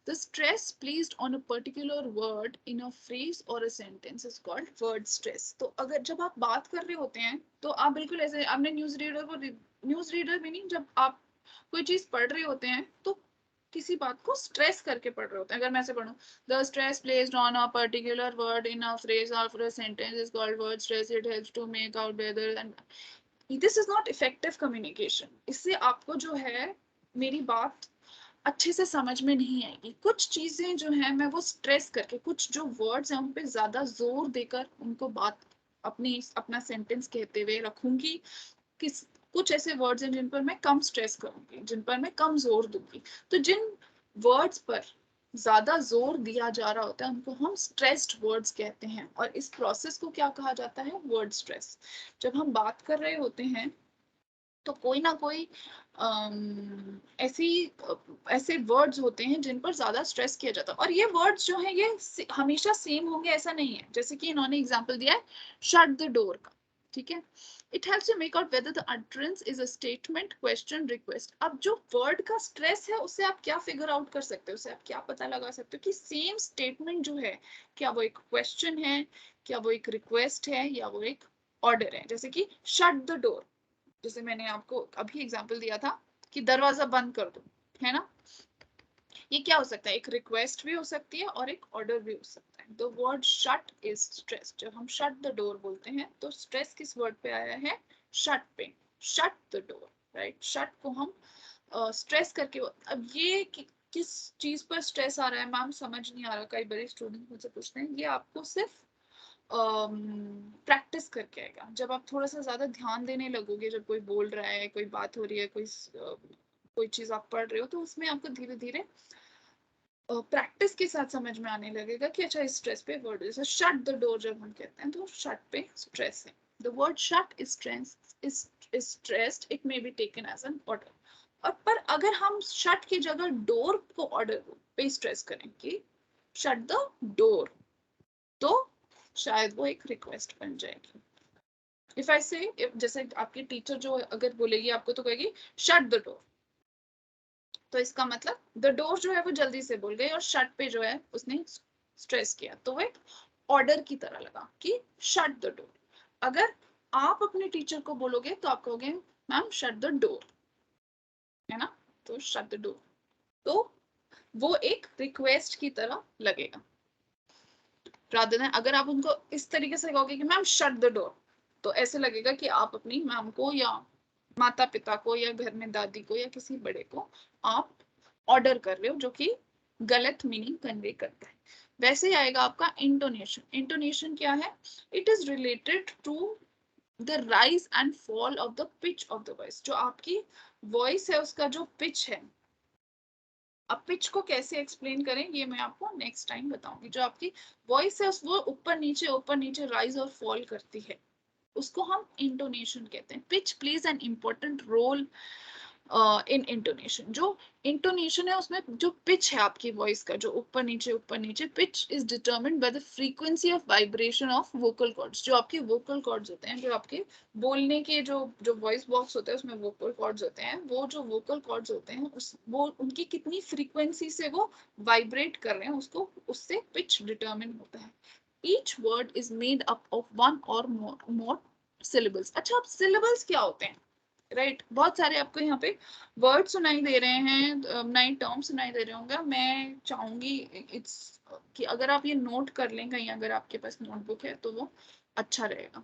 The stress placed on a particular word in a phrase or a sentence is called word stress. तो अगर जब आप बात कर रहे होते हैं तो आप बिल्कुल ऐसे, आपने न्यूज रीडर भी नहीं, जब आप कोई चीज पढ़ रहे होते हैं तो किसी बात को स्ट्रेस करके पढ़ रहे होते हैं. अगर मैं ऐसे पढ़ूं, the stress placed on a particular word in a phrase और a sentence is called word stress. It helps to make out whether and this is not effective communication. इससे आपको जो है मेरी बात अच्छे से समझ में नहीं आएगी. कुछ चीजें जो है मैं वो स्ट्रेस करके, कुछ जो वर्ड्स हैं उन पे ज्यादा जोर देकर उनको बात अपना सेंटेंस कहते हुए रखूंगी. किस कुछ ऐसे वर्ड्स हैं जिन पर मैं कम स्ट्रेस करूंगी, जिन पर मैं कम जोर दूंगी. तो जिन वर्ड्स पर ज्यादा जोर दिया जा रहा होता है उनको हम स्ट्रेस्ड वर्ड्स कहते हैं. और इस प्रोसेस को क्या कहा जाता है? Word stress. जब हम बात कर रहे होते हैं तो कोई ना कोई ऐसे वर्ड्स होते हैं जिन पर ज्यादा स्ट्रेस किया जाता है. और ये वर्ड्स जो हैं ये हमेशा सेम होंगे ऐसा नहीं है. जैसे कि इन्होंने एग्जांपल दिया है शट द डोर का. ठीक है, it helps you make out whether the utterance is a statement, question, request. अब जो वर्ड का स्ट्रेस है उससे आप क्या फिगर आउट कर सकते हो, उससे आप क्या पता लगा सकते हो कि सेम स्टेटमेंट जो है क्या वो एक क्वेश्चन है, क्या वो एक रिक्वेस्ट है, या वो एक ऑर्डर है. जैसे कि शट द डोर, जैसे मैंने आपको अभी एग्जांपल दिया था कि दरवाजा बंद कर दो, है ना. ये क्या हो सकता है? एक रिक्वेस्ट भी हो सकती है और एक ऑर्डर भी हो सकता है. The word shut is stress. जब हम शट द डोर बोलते हैं तो स्ट्रेस किस वर्ड पे आया है? शट पे. Shut the door, right. Shut को हम स्ट्रेस करके, अब ये किस चीज पर स्ट्रेस आ रहा है मैम समझ नहीं आ रहा. कई बार स्टूडेंट मुझसे पूछते हैं. ये आपको सिर्फ प्रैक्टिस करके आएगा. जब आप थोड़ा सा ज्यादा ध्यान देने लगोगे, जब कोई बोल रहा है, कोई बात हो रही है, कोई चीज आप पढ़ रहे हो, तो उसमें आपको धीरे धीरे प्रैक्टिस के साथ समझ में आने लगेगा कि अच्छा इस स्ट्रेस पे वर्ड. जैसे शट द डोर जब हम कहते हैं तो शट पे स्ट्रेस है. The word shut is stress is stressed. It may be taken as an order. और पर अगर हम शट की जगह डोर को ऑर्डर पे स्ट्रेस करें कि शट द डोर, तो शायद वो एक रिक्वेस्ट बन जाएगी. इफ आई से, जैसे आपकी टीचर जो अगर बोलेगी आपको तो कहेगी शट द डोर, तो इसका मतलब द डोर जो है वो जल्दी से बोल गई और शट पे जो है उसने स्ट्रेस किया. तो वो एक ऑर्डर की तरह लगा कि शट द डोर. अगर आप अपने टीचर को बोलोगे तो आप कहोगे मैम शट द डोर, है ना. तो शट द डोर, तो वो एक रिक्वेस्ट की तरह लगेगा. रादर देन अगर आप उनको इस तरीके से कहोगे कि मैम शट द डोर, तो ऐसे लगेगा कि आप अपनी मैम को या माता पिता को या घर में दादी को या किसी बड़े को आप ऑर्डर कर रहे हो, जो कि गलत मीनिंग कन्वे करता है. वैसे ही आएगा आपका इंटोनेशन. इंटोनेशन क्या है? It is related to the rise and fall of the pitch of the voice. जो आपकी वॉइस है उसका जो पिच है. अब पिच को कैसे एक्सप्लेन करें ये मैं आपको नेक्स्ट टाइम बताऊंगी. जो आपकी वॉइस है वो ऊपर नीचे राइज और फॉल करती है, उसको हम इंटोनेशन कहते हैं. Pitch plays an important role in intonation. जो इंटोनेशन है उसमें जो पिच है आपकी वॉइस का, जो ऊपर नीचे pitch is determined by the frequency of vibration of vocal cords. जो आपके वोकल कॉर्ड्स होते हैं, जो आपके बोलने के जो जो वॉइस बॉक्स होते हैं उसमें वोकल कॉर्ड्स होते हैं, वो जो वोकल कॉर्ड्स होते हैं वो उनकी कितनी फ्रीक्वेंसी से वो वाइब्रेट कर रहे हैं उसको, उससे पिच डिटरमिन होता है. Each word is made up of one और मोर सिलेबल्स. अच्छा, अब सिलेबल्स क्या होते हैं? राइट, बहुत सारे आपको यहाँ पे वर्ड सुनाई दे रहे हैं, नए टर्म सुनाई दे रहे होंगे. मैं चाहूंगी इट्स कि अगर आप ये नोट कर लें कहीं, अगर आपके पास नोटबुक है तो वो अच्छा रहेगा.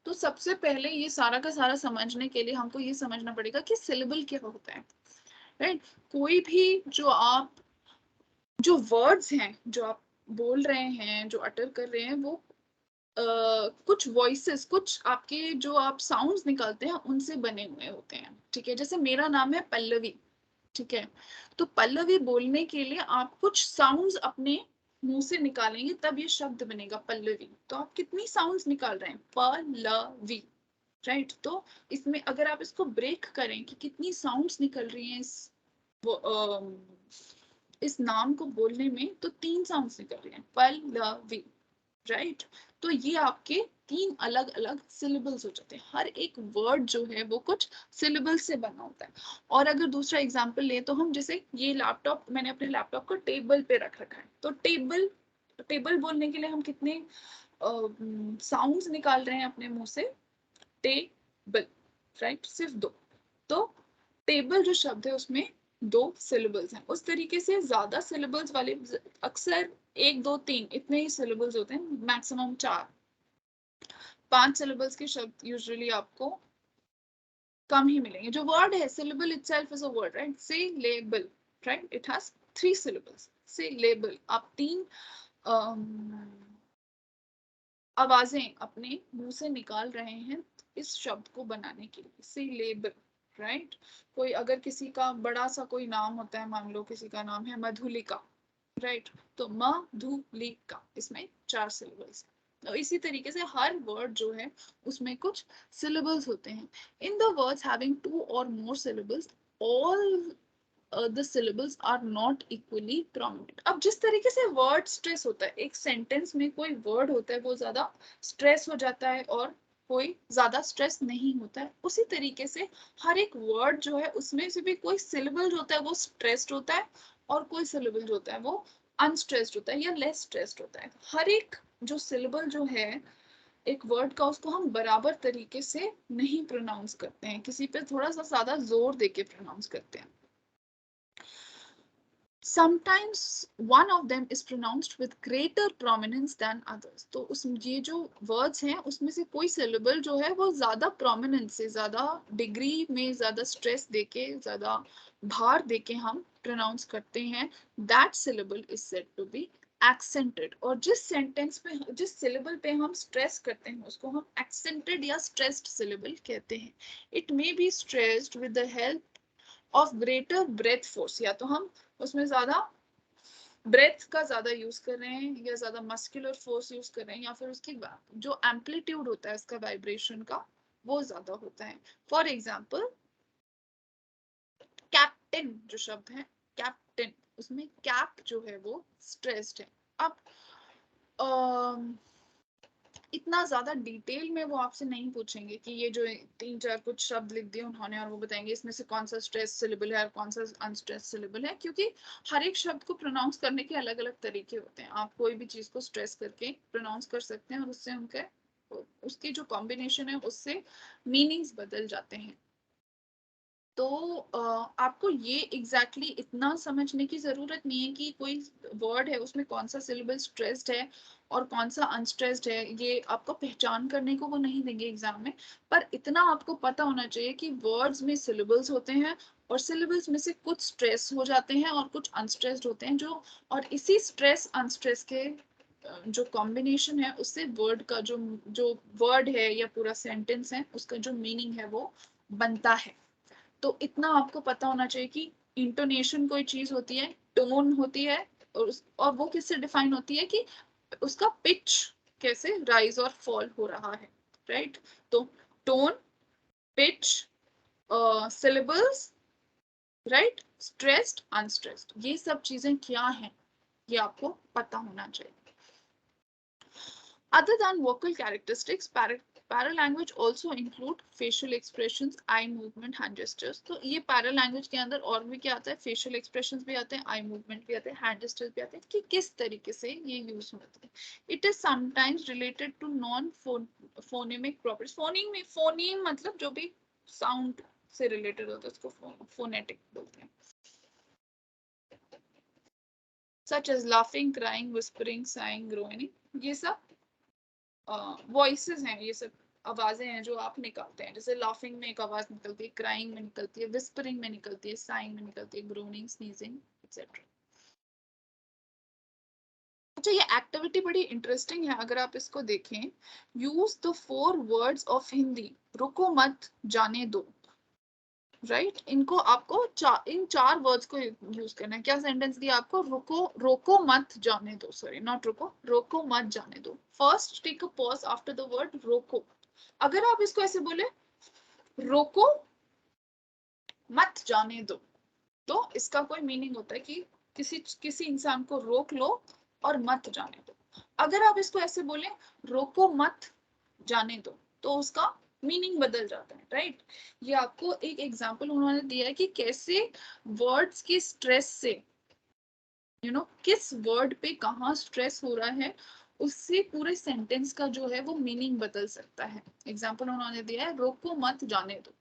तो सबसे पहले ये सारा का सारा समझने के लिए हमको ये समझना पड़ेगा कि सिलेबल क्या होता है. राइट, कोई भी जो वर्ड्स हैं जो आप बोल रहे हैं, जो अटर कर रहे हैं, वो कुछ वॉइसेस, कुछ आपके जो आप साउंड्स निकालते हैं उनसे बने हुए होते हैं. ठीक है, जैसे मेरा नाम है पल्लवी. ठीक है, तो पल्लवी बोलने के लिए आप कुछ साउंड्स अपने मुंह से निकालेंगे तब ये शब्द बनेगा पल्लवी. तो आप कितनी साउंड्स निकाल रहे हैं? पल्लवी, राइट. तो इसमें अगर आप इसको ब्रेक करें कि कितनी साउंड्स निकल रही हैं इस नाम को बोलने में, तो 3 साउंड्स निकल रही हैं. पल्लवी, राइट। तो ये आपके 3 अलग अलग सिलेबल्स हो जाते हैं। हर एक वर्ड जो है वो कुछ सिलेबल से बना होता है। और अगर दूसरा एग्जांपल ले तो हम जैसे ये लैपटॉप, मैंने अपने लैपटॉप को टेबल पे रख रखा है, तो टेबल टेबल बोलने के लिए हम कितने साउंड्स निकाल रहे हैं अपने मुंह से? टेबल, राइट, सिर्फ 2। तो टेबल जो शब्द है उसमें 2 सिलेबल्स हैं। उस तरीके से ज्यादा सिलेबल्स वाले अक्सर 1 2 3 इतने ही सिलेबल्स होते हैं, मैक्सिमम 4-5 सिलेबल्स के शब्द यूजुअली आपको कम ही मिलेंगे। जो वर्ड है, syllable itself is a word, right. Syllable, right, it has 3 syllables. Syllable, आप 3 आवाजें अपने मुंह से निकाल रहे हैं इस शब्द को बनाने के लिए। Syllable, right. कोई अगर किसी का बड़ा सा कोई नाम होता है, मान लो किसी का नाम है मधुलिका, राइट, तो मधुलिका, इसमें 4 सिलेबल्स। तो इसी तरीके से हर वर्ड जो है उसमें कुछ सिलेबल्स होते हैं। इन द वर्ड्स हैविंग 2 और more syllables, all the syllables are not equally prominent। अब जिस तरीके से वर्ड स्ट्रेस होता है, एक सेंटेंस में कोई वर्ड होता है वो ज्यादा स्ट्रेस हो जाता है और कोई ज्यादा स्ट्रेस नहीं होता है, उसी तरीके से हर एक वर्ड जो है उसमें से भी कोई सिलेबल जो होता है वो स्ट्रेस्ड होता है और कोई सिलेबल जो होता है वो अनस्ट्रेस्ड होता है या लेस स्ट्रेस्ड होता है। हर एक जो सिलेबल जो है एक वर्ड का, उसको हम बराबर तरीके से नहीं प्रोनाउंस करते हैं, किसी पे थोड़ा सा ज्यादा जोर देके प्रोनाउंस करते हैं। Sometimes one of them is pronounced with greater prominence than others। तो उस ये जो words हैं उसमें से कोई syllable जो है वो ज्यादा prominence से, ज्यादा डिग्री में, ज्यादा stress देके, ज्यादा भार देके हम pronounce करते हैं। That syllable is said to be accented। और जिस सेंटेंस पे, जिस syllable पे हम stress करते हैं उसको हम accented या stressed syllable कहते हैं। It may be stressed with the help of greater breath force। या तो हम उसमें ज्यादा ब्रेथ का ज्यादा यूज कर रहे हैं या ज्यादा मस्कुलर फोर्स यूज कर रहे हैं, या फिर उसकी जो एम्पलीट्यूड होता है इसका वाइब्रेशन का वो ज्यादा होता है। फॉर एग्जाम्पल कैप्टन जो शब्द है, कैप्टन, उसमें कैप जो है वो स्ट्रेस्ड है। अब इतना ज्यादा डिटेल में वो आपसे नहीं पूछेंगे कि ये जो 3-4 कुछ शब्द लिख दिए उन्होंने और वो बताएंगे इसमें से कौन सा स्ट्रेस सिलेबल है और कौन सा अनस्ट्रेस सिलेबल है, क्योंकि हर एक शब्द को प्रोनाउंस करने के अलग अलग तरीके होते हैं। आप कोई भी चीज को स्ट्रेस करके प्रोनाउंस कर सकते हैं और उससे उनके उसकी जो कॉम्बिनेशन है उससे मीनिंग्स बदल जाते हैं। तो आपको ये एग्जैक्टली इतना समझने की जरूरत नहीं है कि कोई वर्ड है उसमें कौन सा सिलेबल स्ट्रेस्ड है और कौन सा अनस्ट्रेस्ड है, ये आपको पहचान करने को वो नहीं देंगे एग्जाम में। पर इतना आपको पता होना चाहिए कि वर्ड्स में सिलेबल्स होते हैं और सिलेबल्स में से कुछ स्ट्रेस हो जाते हैं और कुछ अनस्ट्रेस्ड होते हैं, जो और इसी स्ट्रेस अनस्ट्रेस के जो कॉम्बिनेशन है उससे वर्ड का जो वर्ड है या पूरा सेंटेंस है उसका जो मीनिंग है वो बनता है। तो इतना आपको पता होना चाहिए कि इंटोनेशन कोई चीज होती है, टोन होती है, और वो किससे डिफाइन होती है कि उसका पिच कैसे राइज और फॉल हो रहा है, राइट। तो tone, pitch, syllables, right, stressed, unstressed, ये सब चीजें क्या हैं ये आपको पता होना चाहिए। Other than vocal characteristics, paralanguage also include facial expressions, eye movement, hand gestures। तो ये paralanguage के अंदर और भी क्या आता है? facial expressions भी आते हैं, eye movement भी आते हैं, hand gestures भी आते हैं, कि किस तरीके से ये यूज होते हैं। It is sometimes related to non-phonemic properties। phoneme मतलब जो भी sound से related होता है उसको phonetic बोलते हैं। Such as laughing, crying, whispering, sighing, groaning, ये सब वॉइसेस हैं, ये सब आवाजें हैं जो आप निकालते हैं। जैसे लाफिंग में एक आवाज निकलती है, क्राइंग में निकलती है, विस्परिंग में निकलती है, साइंग में निकलती है, ग्रोनिंग, स्नीजिंग एक्सेट्रा। अच्छा, ये एक्टिविटी बड़ी इंटरेस्टिंग है अगर आप इसको देखें। Use the 4 words of Hindi, रुको मत जाने दो, राइट। इनको आपको इन 4 वर्ड्स को यूज करना है। क्या सेंटेंस दिया आपको? रोको मत जाने दो, सॉरी नॉट रुको, रोको मत जाने दो। First take a pause after the word रोको। अगर आप इसको ऐसे बोले, रोको मत जाने दो, तो इसका कोई मीनिंग होता है कि किसी इंसान को रोक लो और मत जाने दो। अगर आप इसको ऐसे बोले रोको मत जाने दो, तो उसका मीनिंग बदल जाता है, राइट। ये आपको एक एग्जांपल उन्होंने दिया है कि कैसे वर्ड्स के स्ट्रेस से किस वर्ड पे कहाँ स्ट्रेस हो रहा है, उससे पूरे सेंटेंस का जो है वो मीनिंग बदल सकता है। एग्जाम्पल उन्होंने दिया है रोको मत जाने दो।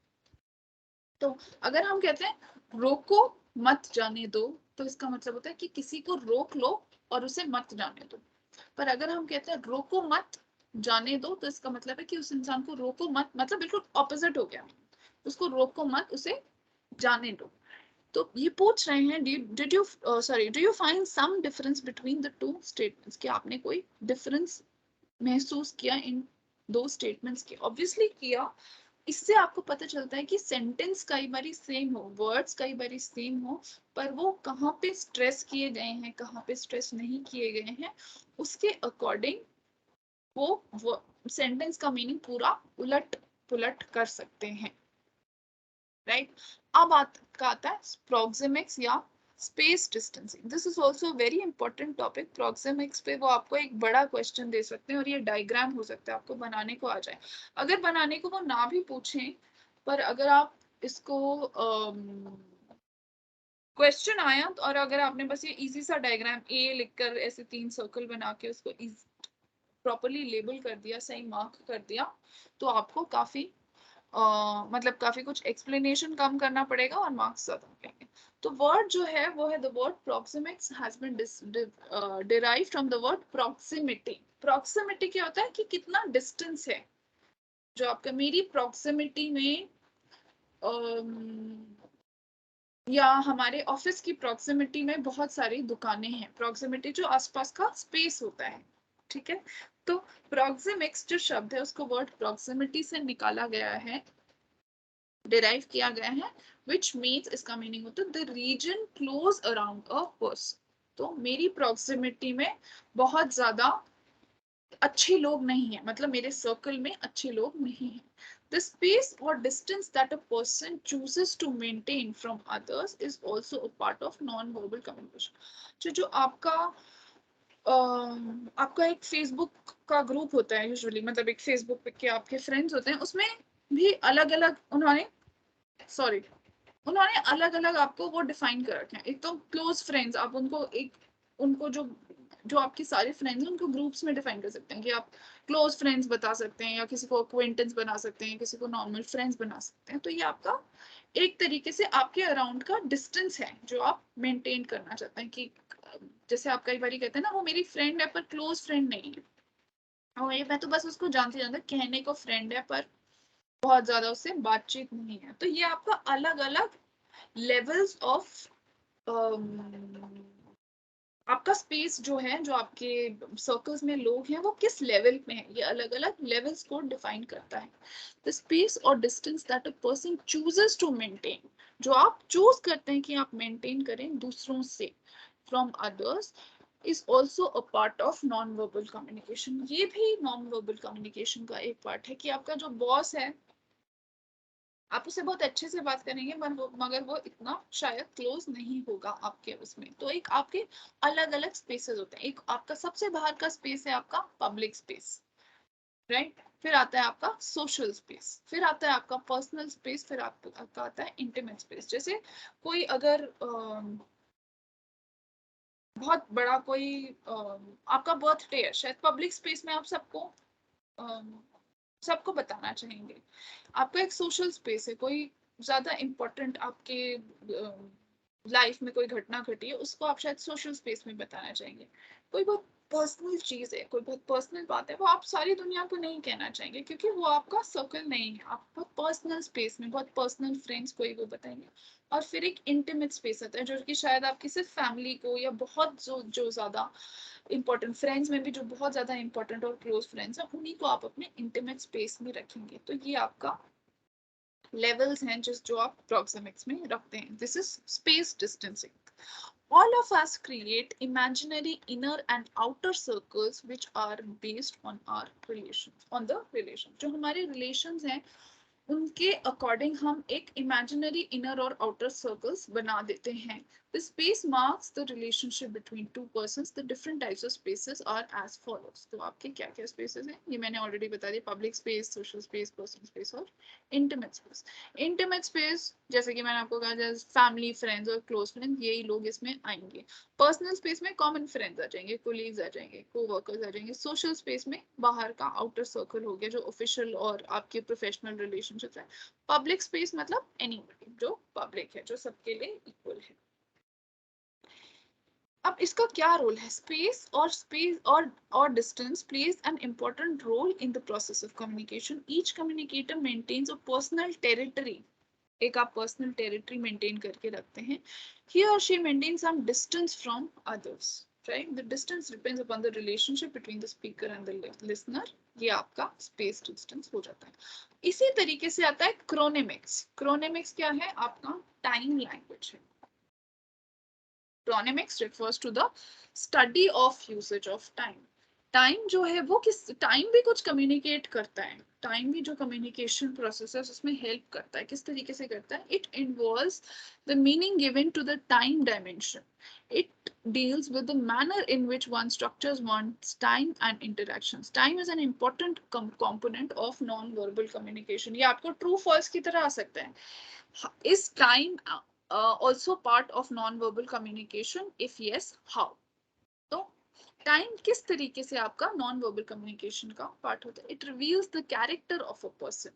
तो अगर हम कहते हैं रोको मत जाने दो, तो इसका मतलब होता है कि किसी को रोक लो और उसे मत जाने दो। पर अगर हम कहते हैं रोको मत जाने दो, तो इसका मतलब है कि उस इंसान को रोको मत, मतलब बिल्कुल ऑपोजिट हो गया, उसको रोको मत, उसे जाने दो। तो ये पूछ रहे हैं do you find some difference between the two statements, कि आपने कोई डिफरेंस महसूस किया इन दो स्टेटमेंट्स के? ऑब्वियसली किया। इससे आपको पता चलता है कि सेंटेंस कई बार सेम हो, वर्ड्स कई बार सेम हो, पर वो कहाँ पे स्ट्रेस किए गए हैं, कहाँ पे स्ट्रेस नहीं किए गए हैं, उसके अकॉर्डिंग वो सेंटेंस का मीनिंग पूरा उलट पुलट कर सकते हैं, राइट। अब आता है प्रोक्सिमिक्स या space distancing. This is also very important topic. Proxemics पे वो आपको एक बड़ा क्वेश्चन दे सकते हैं और ये डायग्राम हो सकता है, आपको बनाने को आ जाए। अगर बनाने को वो ना भी पूछें, पर अगर आप इसको क्वेश्चन आया और अगर आपने बस ये इजी सा डायग्राम ए लिखकर ऐसे 3 सर्कल बना के उसको प्रॉपरली लेबल कर दिया, सही मार्क कर दिया, तो आपको काफी मतलब काफी कुछ एक्सप्लेनेशन कम करना पड़ेगा और मार्क्स ज्यादा मिलेंगे। तो वर्ड जो है वो है the word proxemics has been derived from the word proximity. Proximity क्या होता है कि कितना डिस्टेंस है जो आपका मेरी प्रॉक्सिमिटी में, या हमारे ऑफिस की प्रॉक्सिमिटी में बहुत सारी दुकानें हैं। प्रॉक्सिमिटी जो आसपास का स्पेस होता है, ठीक है। तो प्रॉक्सिमिक्स जो शब्द है उसको वर्ड प्रॉक्सिमिटी से निकाला गया है, डिराइव किया गया है, which means इसका मीनिंग होता है the region close around a person। तो मेरी प्रॉक्सिमिटी में बहुत ज्यादा अच्छे लोग नहीं है, मतलब मेरे सर्कल में अच्छे लोग नहीं है। The space or distance that a person chooses to maintain from others is also a part of non-verbal communication। जो आपका एक फेसबुक का ग्रुप होता है यूजुअली, मतलब एक फेसबुक पे के आपके फ्रेंड्स होते हैं, उसमें भी अलग अलग उन्होंने अलग अलग आपको वो डिफाइन कर रखे हैं। एक तो क्लोज फ्रेंड्स, आप उनको जो जो आपके सारे फ्रेंड्स हैं उनको ग्रुप्स में डिफाइन कर सकते हैं कि आप क्लोज फ्रेंड्स बता सकते हैं, या किसी को अक्वेंटेंस बना सकते हैं, किसी को नॉर्मल फ्रेंड्स बना सकते हैं। तो ये आपका एक तरीके से आपके अराउंड का डिस्टेंस है जो आप मेंटेन करना चाहते हैं, कि जैसे आप कई बार कहते हैं ना वो मेरी फ्रेंड है पर क्लोज फ्रेंड नहीं है, और ये मैं तो बस उसको जानती जानता कहने को फ्रेंड है पर बहुत ज्यादा उससे बातचीत नहीं है। तो ये आपका अलग अलग लेवल्स ऑफ आपका स्पेस जो है, जो आपके सर्कल्स में लोग हैं वो किस लेवल में है, ये अलग अलग लेवल्स को डिफाइन करता है। द स्पेस और distance that a person chooses to maintain, जो आप चूज करते हैं कि आप मेंटेन करें दूसरों से, from others, is also a part of non-verbal communication। ये भी non-verbal communication का एक पार्ट है, कि आपका जो बॉस है आप उससे बहुत अच्छे से बात करेंगे, मगर वो इतना शायद क्लोज नहीं होगा आपके उसमें। तो एक आपके अलग अलग स्पेसेस होते हैं। एक आपका सबसे बाहर का स्पेस है आपका पब्लिक स्पेस, राइट। फिर आता है आपका सोशल स्पेस, फिर आता है आपका पर्सनल स्पेस, फिर आपका आता है इंटीमेट स्पेस। जैसे कोई अगर बहुत बड़ा कोई आपका बर्थडे है, शायद पब्लिक स्पेस में आप सबको बताना चाहेंगे। आपका एक सोशल स्पेस है, कोई ज्यादा इम्पोर्टेंट आपके लाइफ में कोई घटना घटी है, उसको आप शायद सोशल स्पेस में बताना चाहेंगे। कोई बहुत पर्सनल चीज है, कोई बहुत पर्सनल बात है, वो आप सारी दुनिया को नहीं कहना चाहेंगे क्योंकि वो आपका सर्कल नहीं है। आप बहुत पर्सनल स्पेस में बहुत पर्सनल फ्रेंड्स को ही वो बताएंगे। और फिर एक इंटीमेट स्पेस आता है जो कि शायद आपकी सिर्फ फैमिली को, या बहुत जो ज्यादा इंपॉर्टेंट फ्रेंड्स में भी जो बहुत ज्यादा इंपॉर्टेंट और क्लोज फ्रेंड्स हैं उन्हीं को आप अपने इंटीमेट स्पेस में रखेंगे। तो ये आपका लेवल्स हैं जो आप प्रॉक्सिमिक्स में रखते हैं। This is space distancing. All of us create imaginary inner and outer circles which are based on our relations, on the relation। जो हमारे relations हैं उनके अकॉर्डिंग हम एक इमेजिनरी इनर और आउटर सर्कल्स बना देते हैं। The space marks the relationship between two persons. The different types of spaces are as follows. तो आपके क्या क्या spaces हैं ये मैंने already बता दिया. Public space, social space, personal space और intimate space. Intimate space जैसे कि मैंने आपको कहा जैसे family, friends और close friends यही लोग इसमें आएंगे. Personal space में common friends आ जाएंगे, colleagues आ जाएंगे, co-workers आ जाएंगे. Social space में बाहर का outer circle हो गया जो official और आपके professional relationships है. Public space मतलब anybody जो public है जो सबके लिए equal है. अब इसका क्या रोल है? स्पेस और distance plays an important role in the process of communication. Each communicator maintains a personal territory. एक आप पर्सनल टेरिटरी मेंटेन करके रखते हैं. ही और she maintain some distance from others. Right, the distance depends upon the relationship between the speaker and the listener. ये आपका space distance हो जाता है. इसी तरीके से आता है क्रोनेमिक्स. क्रोनेमिक्स क्या है? आपका टाइम लैंग्वेज है. Chronemics refers to the study of usage of time. Time जो है वो किस टाइम भी कुछ कम्युनिकेट करता है. टाइम भी जो कम्युनिकेशन प्रोसेस है उसमें हेल्प करता है. किस तरीके से करता है? It involves the meaning given to the time dimension. It deals with the manner in which one structures one's time and interactions. Time is an important component of non-verbal communication. ये आपको true false की तरह आ सकता है. Is time also part of non-verbal communication? If yes, how? तो time किस तरीके से आपका नॉन वर्बल कम्युनिकेशन का पार्ट होता है? It reveals the character of a person.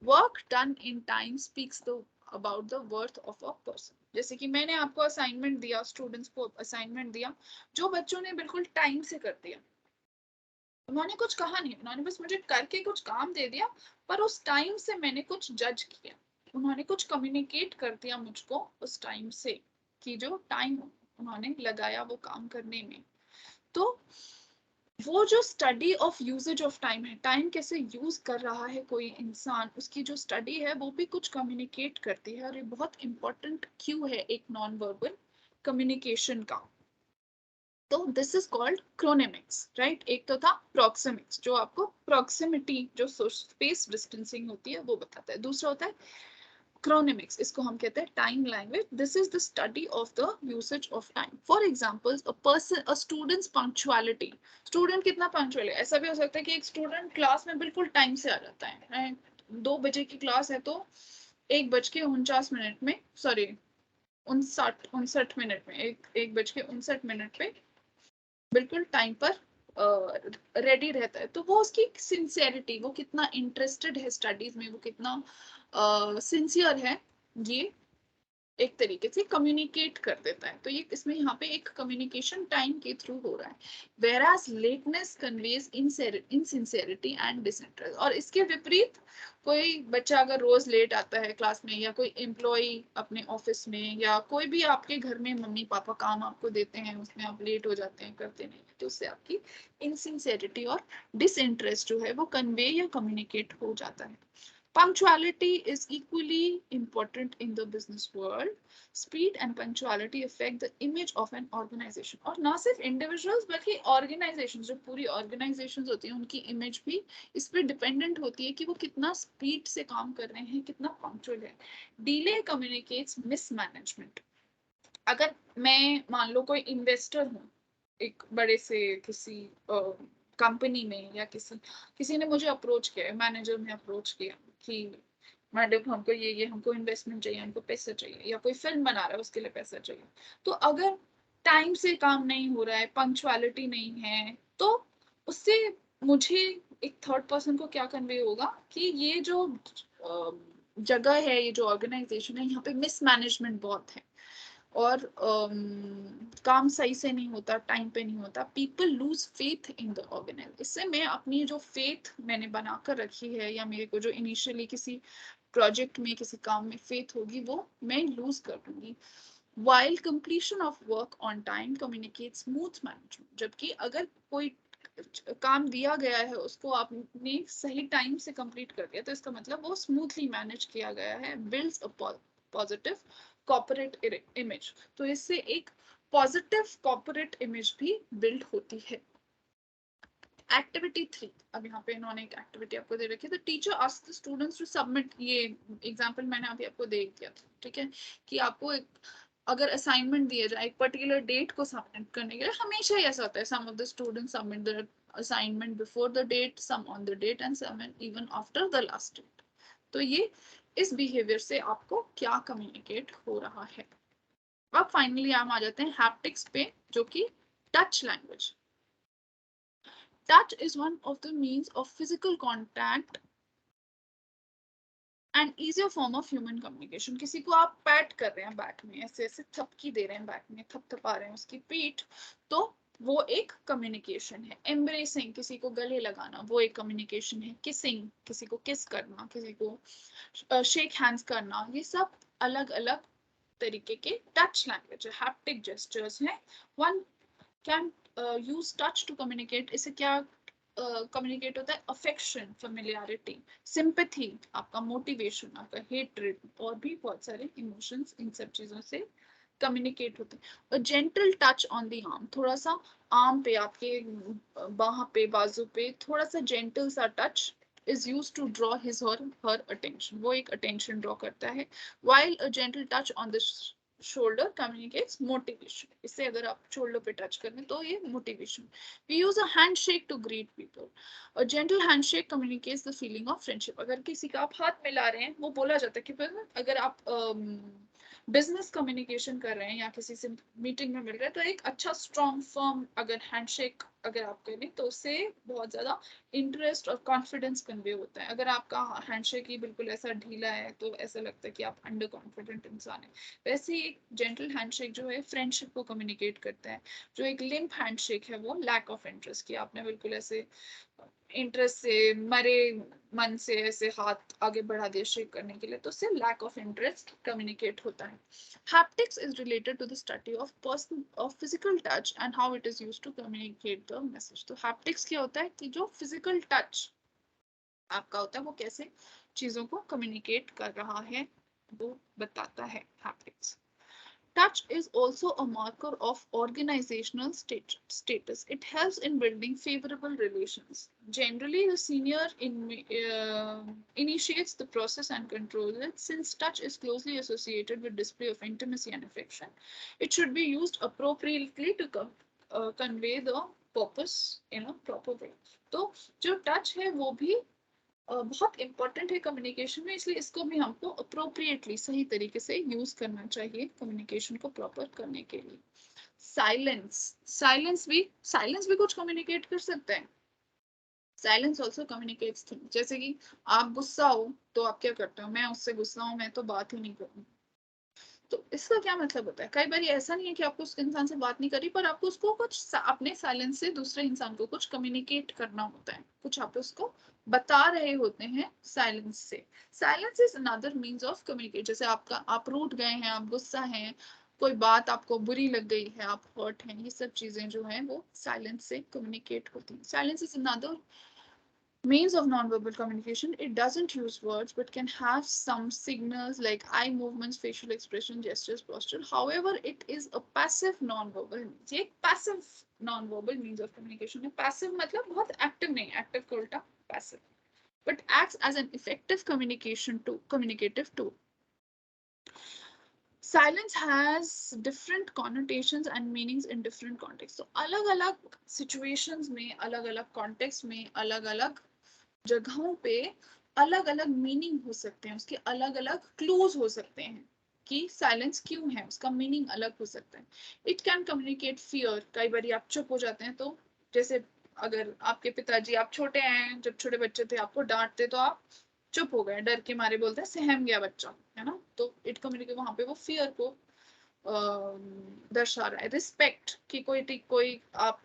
Work done in time speaks the about the worth of a person. जैसे कि मैंने आपको असाइनमेंट दिया, स्टूडेंट्स को असाइनमेंट दिया, जो बच्चों ने बिल्कुल टाइम से कर दिया, उन्होंने कुछ कहा नहीं, उन्होंने बस मुझे करके कुछ काम दे दिया, पर उस टाइम से मैंने कुछ जज किया, उन्होंने कुछ कम्युनिकेट कर दिया मुझको उस टाइम से कि जो टाइम उन्होंने लगाया वो काम करने में. तो वो जो study of usages of time है, टाइम कैसे यूज कर रहा है कोई इंसान, उसकी जो स्टडी है वो भी कुछ कम्युनिकेट करती है. और ये बहुत इंपॉर्टेंट क्यू है एक नॉन वर्बल कम्युनिकेशन का. तो this is called chronemics. Right, एक तो था प्रॉक्सिमिक्स जो आपको प्रॉक्सिमिटी जो स्पेस डिस्टेंसिंग होती है वो बताता है. दूसरा होता है क्रोनेमिक्स, इसको हम कहते हैं time language. This is the study of the usage of time. For examples, a students punctuality. Student कितना पंक्चुअल है? ऐसा भी हो सकता है कि एक स्टूडेंट क्लास में बिल्कुल टाइम से आ जाता है. 2 बजे की क्लास है तो 1:49 में, सॉरी 59 में, 1:59 पे बिल्कुल टाइम पर रेडी रहता है. तो वो उसकी सिंसियरिटी, वो कितना इंटरेस्टेड है स्टडीज में, वो कितना सिंसियर है, ये एक तरीके से कम्युनिकेट कर देता है. तो ये इसमें यहाँ पे एक कम्युनिकेशन टाइम के थ्रू हो रहा है. whereas lateness conveys insincerity and disinterest. और इसके विपरीत कोई बच्चा अगर रोज लेट आता है क्लास में, या कोई एम्प्लॉय अपने ऑफिस में, या कोई भी आपके घर में मम्मी पापा काम आपको देते हैं, उसमें आप लेट हो जाते हैं, करते नहीं, तो उससे आपकी इनसिंसेरिटी और डिसइंटरेस्ट जो है वो कन्वे या कम्युनिकेट हो जाता है. Punctuality is equally important in the business world. Speed and punctuality affect the image of an organization. और ना सिर्फ individuals बल्कि organizations, जो पूरी organizations होती हैं, उनकी image भी इस पे dependent होती है कि वो कितना speed से काम कर रहे हैं, कितना punctual है. Delay communicates mismanagement. अगर मैं मान लो कोई इन्वेस्टर हूँ एक बड़े से किसी कंपनी में, या किसी ने मुझे अप्रोच किया, मैनेजर ने अप्रोच किया कि मैडम हमको ये हमको इन्वेस्टमेंट चाहिए, हमको पैसा चाहिए, या कोई फिल्म बना रहा है उसके लिए पैसा चाहिए. तो अगर टाइम से काम नहीं हो रहा है, पंक्चुअलिटी नहीं है, तो उससे मुझे एक थर्ड पर्सन को क्या कन्वे होगा कि ये जो जगह है, ये जो ऑर्गेनाइजेशन है, यहाँ पे मिसमैनेजमेंट बहुत है और काम सही से नहीं होता, टाइम पे नहीं होता. People lose faith in the organisation. इससे मैं अपनी जो फेथ मैंने बनाकर रखी है, या मेरे को जो इनिशियली किसी प्रोजेक्ट में, किसी काम में फेथ होगी, वो मैं लूज कर दूंगी. While completion of work on time communicates smooth management. जबकि अगर कोई काम दिया गया है, उसको आपने सही टाइम से कंप्लीट कर दिया, तो इसका मतलब वो स्मूथली मैनेज किया गया है. Builds a positive corporate image. तो इससे एक पॉजिटिव कॉर्पोरेट इमेज भी बिल्ड होती है. एक्टिविटी 3. अब यहाँ पे इन्होंने एक एक्टिविटी आपको दे रखी है. The teacher asks the students to submit. ये एग्जांपल मैंने अभी आपको दे दिया था, ठीक है, कि आपको एक अगर असाइनमेंट दिया जाए एक पर्टिकुलर डेट को सबमिट करने के लिए, हमेशा ही ऐसा होता है, some of the students submit the assignment before the date, some on the date and some even after the last date. तो ये इस बिहेवियर से आपको क्या कम्युनिकेट हो रहा है। अब फाइनली हम आ जाते हैं हैप्टिक्स पे, जो कि touch language. Touch is one of the means of physical contact and easier form of human communication. किसी को आप पैट कर रहे हैं बैक में, ऐसे ऐसे थपकी दे रहे हैं बैक में, थपथपा रहे हैं उसकी पीठ, तो वो एक कम्युनिकेशन है। एम्ब्रेसिंग, किसी को गले लगाना, वो एक कम्युनिकेशन है। किसिंग, किसी को किस करना, किसी को शेक हैंड्स करना, ये सब अलग अलग तरीके के टच लैंग्वेज है, हैप्टिक जेस्चर्स हैं। One can use touch to communicate. इससे क्या कम्युनिकेट होता है? अफेक्शन, फेमिलियरिटी, सिंपैथी, आपका मोटिवेशन, आपका हेट्रेड, और भी बहुत सारे इमोशंस इन सब चीजों से कम्युनिकेट होते हैं। Gentle touch on the arm, थोड़ा सा आर्म पे, आपके बाह पे, बाजू पे थोड़ा सा जेंटल सा touch is used to draw his or her attention, वो एक attention draw करता है। while a gentle touch on the shoulder communicates motivation, इससे अगर आप shoulder पे touch करें तो ये motivation। we use a handshake to greet people, a gentle handshake communicates the feeling of friendship। अगर किसी का आप हाथ मिला रहे हैं, वो बोला जाता है कि अगर आप बिजनेस कम्युनिकेशन कर रहे हैं या किसी से मीटिंग में मिल रहे हैं, तो एक अच्छा स्ट्रॉन्ग फर्म अगर हैंडशेक अगर आप करें तो उससे बहुत ज्यादा इंटरेस्ट और कॉन्फिडेंस कन्वे होता है। अगर आपका हैंडशेक ही बिल्कुल ऐसा ढीला है तो ऐसा लगता है कि आप अंडर कॉन्फिडेंट इंसान है। वैसे ही एक जेंटल हैंडशेक जो है फ्रेंडशिप को कम्युनिकेट करता है। जो एक लिम्प हैंडशेक है वो लैक ऑफ इंटरेस्ट, कि आपने बिल्कुल ऐसे इंटरेस्ट से, मरे मन से ऐसे हाथ आगे बढ़ा दिया शेक करने के लिए, तो उससे लैक ऑफ इंटरेस्ट कम्युनिकेट होता है। Haptics is related to the study of person of physical touch and how it is used to communicate the message. तो हैप्टिक्स क्या होता है कि जो फिजिकल टच आपका होता है वो कैसे चीजों को कम्युनिकेट कर रहा है वो बताता है haptics. Touch is also a marker of organizational status. It helps in building favorable relations. Generally, the senior initiates the process and controls it. Since touch is closely associated with display of intimacy and affection, it should be used appropriately to convey the purpose in a proper way. तो जो touch है वो भी बहुत important है communication में, इसलिए इसको भी हमको अप्रोप्रिएटली सही तरीके से यूज करना चाहिए कम्युनिकेशन को प्रॉपर करने के लिए। साइलेंस, साइलेंस भी कुछ कम्युनिकेट कर सकते हैं। Silence also communicates things. जैसे कि आप गुस्सा हो तो आप क्या करते हो? मैं उससे गुस्सा हूं, मैं तो बात ही नहीं करूंगी। तो इसका क्या मतलब होता है? कई बार ऐसा नहीं है कि आपको उस इंसान से बात नहीं करी, पर आपको उसको कुछ अपने साइलेंस से दूसरे इंसान को कुछ कम्युनिकेट करना होता है, कुछ आप उसको बता रहे होते हैं साइलेंस से। Silence is another means of communicate. जैसे आप रूठ गए हैं, आप गुस्सा हैं, कोई बात आपको बुरी लग गई है, आप हर्ट हैं, ये सब चीजें जो हैं वो साइलेंस से कम्युनिकेट होती हैं। Silence is another means of nonverbal communication. It doesn't use words but can have some signals like eye movements, facial expression, gestures, posture. However, it is a passive nonverbal means. ये passive nonverbal means of communication है। passive मतलब बहुत active नहीं, active को उल्टा passive, but acts as an effective communicative tool. Silence has different connotations and meanings in different contexts. So अलग-अलग situations में, अलग-अलग context में, अलग-अलग जगहों पे अलग अलग मीनिंग हो सकते हैं, उसके अलग अलग क्लूज हो सकते हैं कि साइलेंस क्यों है, उसका मीनिंग अलग हो सकता है। It can communicate fear. कई बार आप चुप हो जाते हैं, तो जैसे अगर आपके पिताजी, आप छोटे हैं, जब छोटे बच्चे थे आपको डांटते तो आप चुप हो गए, डर के मारे बोलते हैं सहम गया बच्चा, है ना। तो इट कम्युनिकेट, वहां पे वो फियर को दर्शा रहा है। रिस्पेक्ट कि कोई आप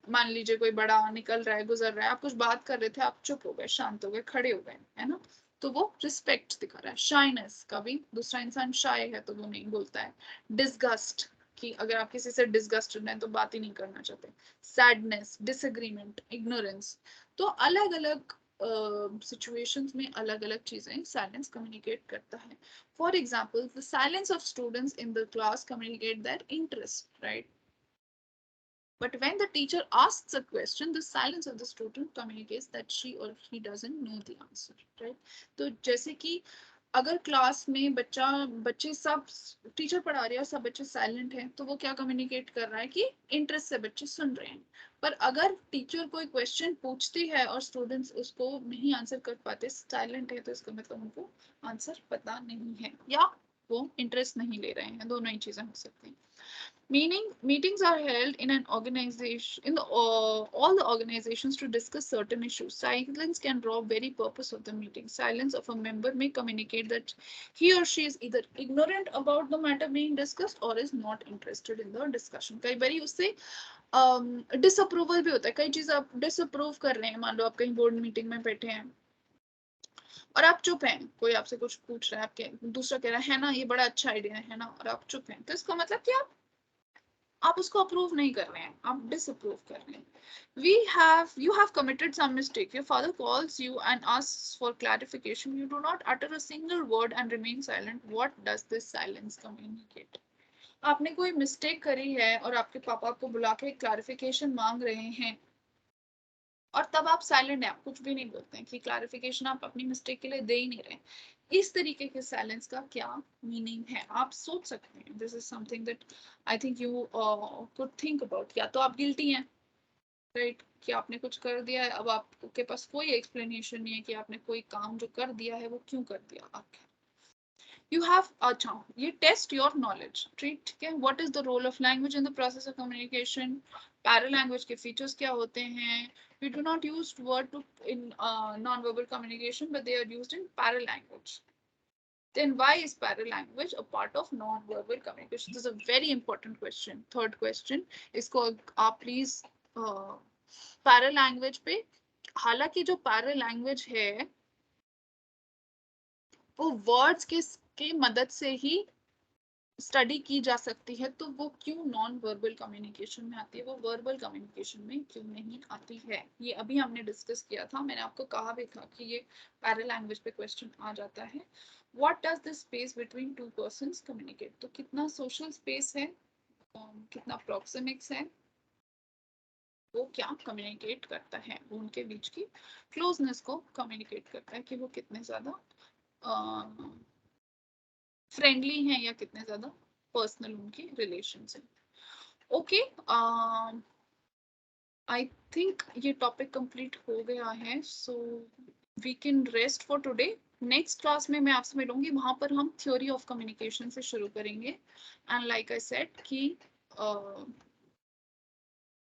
मान लीजिए कोई बड़ा निकल रहा है, गुजर रहा है, आप कुछ बात कर रहे थे, आप चुप हो गए, शांत हो गए, खड़े हो गए, है ना, तो वो रिस्पेक्ट दिखा रहा है। शाइनेस, कभी दूसरा इंसान शाय है तो वो नहीं बोलता है। डिसगस्ट, कि अगर आप किसी से डिसगस्टेड हैं तो बात ही नहीं करना चाहते। Sadness, disagreement, ignorance. तो अलग अलग सिचुएशंस में अलग अलग चीजें साइलेंस कम्युनिकेट करता है। For example, the silence of students in the class communicate their interest, right? But when the teacher asks a question, the silence of the student communicates that she or he doesn't know the answer, right? तो जैसे कि अगर class में बच्चे सब teacher पढ़ा रही है और सब बच्चे साइलेंट हैं तो वो क्या कम्युनिकेट कर रहा है कि इंटरेस्ट से बच्चे सुन रहे हैं। पर अगर टीचर कोई क्वेश्चन पूछती है और स्टूडेंट्स उसको नहीं आंसर कर पाते, साइलेंट है, तो इसका मतलब उनको आंसर पता नहीं है या वो इंटरेस्ट नहीं ले रहे हैं। दोनों ही चीजें हो सकती हैं। Meetings are held in an organization, in all the organizations to discuss certain issues. Silence can rob very purpose of the meeting. Silence of a member may communicate that he or she is either ignorant about the matter being discussed or is not interested in the discussion. कई बारी उससे disapproval भी होता है। कई चीज आप disapprove कर रहे हैं, मान लो आप कहीं बोर्ड मीटिंग में बैठे हैं और आप चुप हैं, कोई आपसे कुछ पूछ रहा है, आपके दूसरा कह रहा है ना ये बड़ा अच्छा आइडिया है ना, और आप चुप हैं, तो इसका मतलब कि आप उसको अप्रूव नहीं कर रहे हैं, आप डिसअप्रूव कर रहे हैं। You have committed some mistake. Your father calls you and asks for clarification. You do not utter a single word and remain silent. What does this silence communicate? आपने कोई मिस्टेक करी है और आपके पापा आपको बुला के क्लैरिफिकेशन मांग रहे हैं और तब आप साइलेंट हैं, आप कुछ भी नहीं बोलते हैं कि क्लैरिफिकेशन आप अपनी मिस्टेक के लिए दे ही नहीं रहे। इस तरीके के साइलेंस का क्या मीनिंग है, आप सोच सकते हैं। This is something that I think you could think about. या तो आप गिल्टी हैं, राइट, कि आपने कुछ कर दिया है, अब आपके पास कोई एक्सप्लेनेशन नहीं है कि आपने कोई काम जो कर दिया है वो क्यों कर दिया। आपके you have अच्छा, ये test your knowledge, ठीक है। what is the role of language in the process of communication? पैरालैंग्वेज के फीचर्स क्या होते हैं? we do not use word to in non-verbal communication but they are used in paralanguage. Then why is paralanguage a part of non-verbal communication? This is a very important question. Third question, इसको आप please पैरालैंग्वेज पे, हालांकि जो पैरालैंग्वेज है वो words के मदद से ही स्टडी की जा सकती है, तो वो क्यों नॉन वर्बल कम्युनिकेशन में आती है, वो वर्बल कम्युनिकेशन में क्यों नहीं आती है? ये अभी हमने डिस्कस किया था, मैंने आपको कहा भी था कि ये पैरालैंग्वेज पे क्वेश्चन आ जाता है। What does this space between two persons communicate? तो कितना सोशल स्पेस है, कितना प्रोक्सिमिक्स है, वो क्या कम्युनिकेट करता है, वो उनके बीच की क्लोजनेस को कम्युनिकेट करता है कि वो कितने ज्यादा फ्रेंडली हैं या कितने ज्यादा पर्सनल उनके रिलेशन है। ओके, आई थिंक ये टॉपिक कंप्लीट हो गया है, so we can rest for today. Next class में मैं आपसे मिलूंगी, वहां पर हम थ्योरी ऑफ कम्युनिकेशन से शुरू करेंगे। एंड लाइक आई सेड कि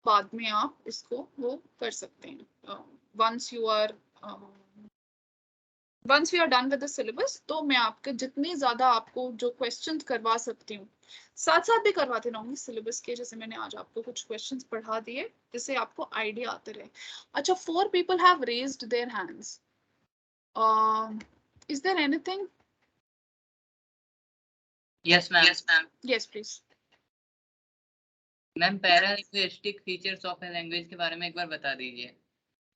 बाद में आप इसको वो कर सकते हैं once we are done with the syllabus. तो मैं आपके जितने ज्यादा आपको जो क्वेश्चन करवा सकती हूँ, साथ साथ भी करवाते रहूंगी सिलेबस के, जैसे मैंने आज आपको कुछ क्वेश्चंस पढ़ा दिए जिससे आपको आइडिया आते रहे। अच्छा, 4 people have raised their hands. Is there anything? Yes, ma'am. Yes, ma'am. Yes, please. Ma'am paralinguistic features of a language के बारे में एक बार बता दीजिए।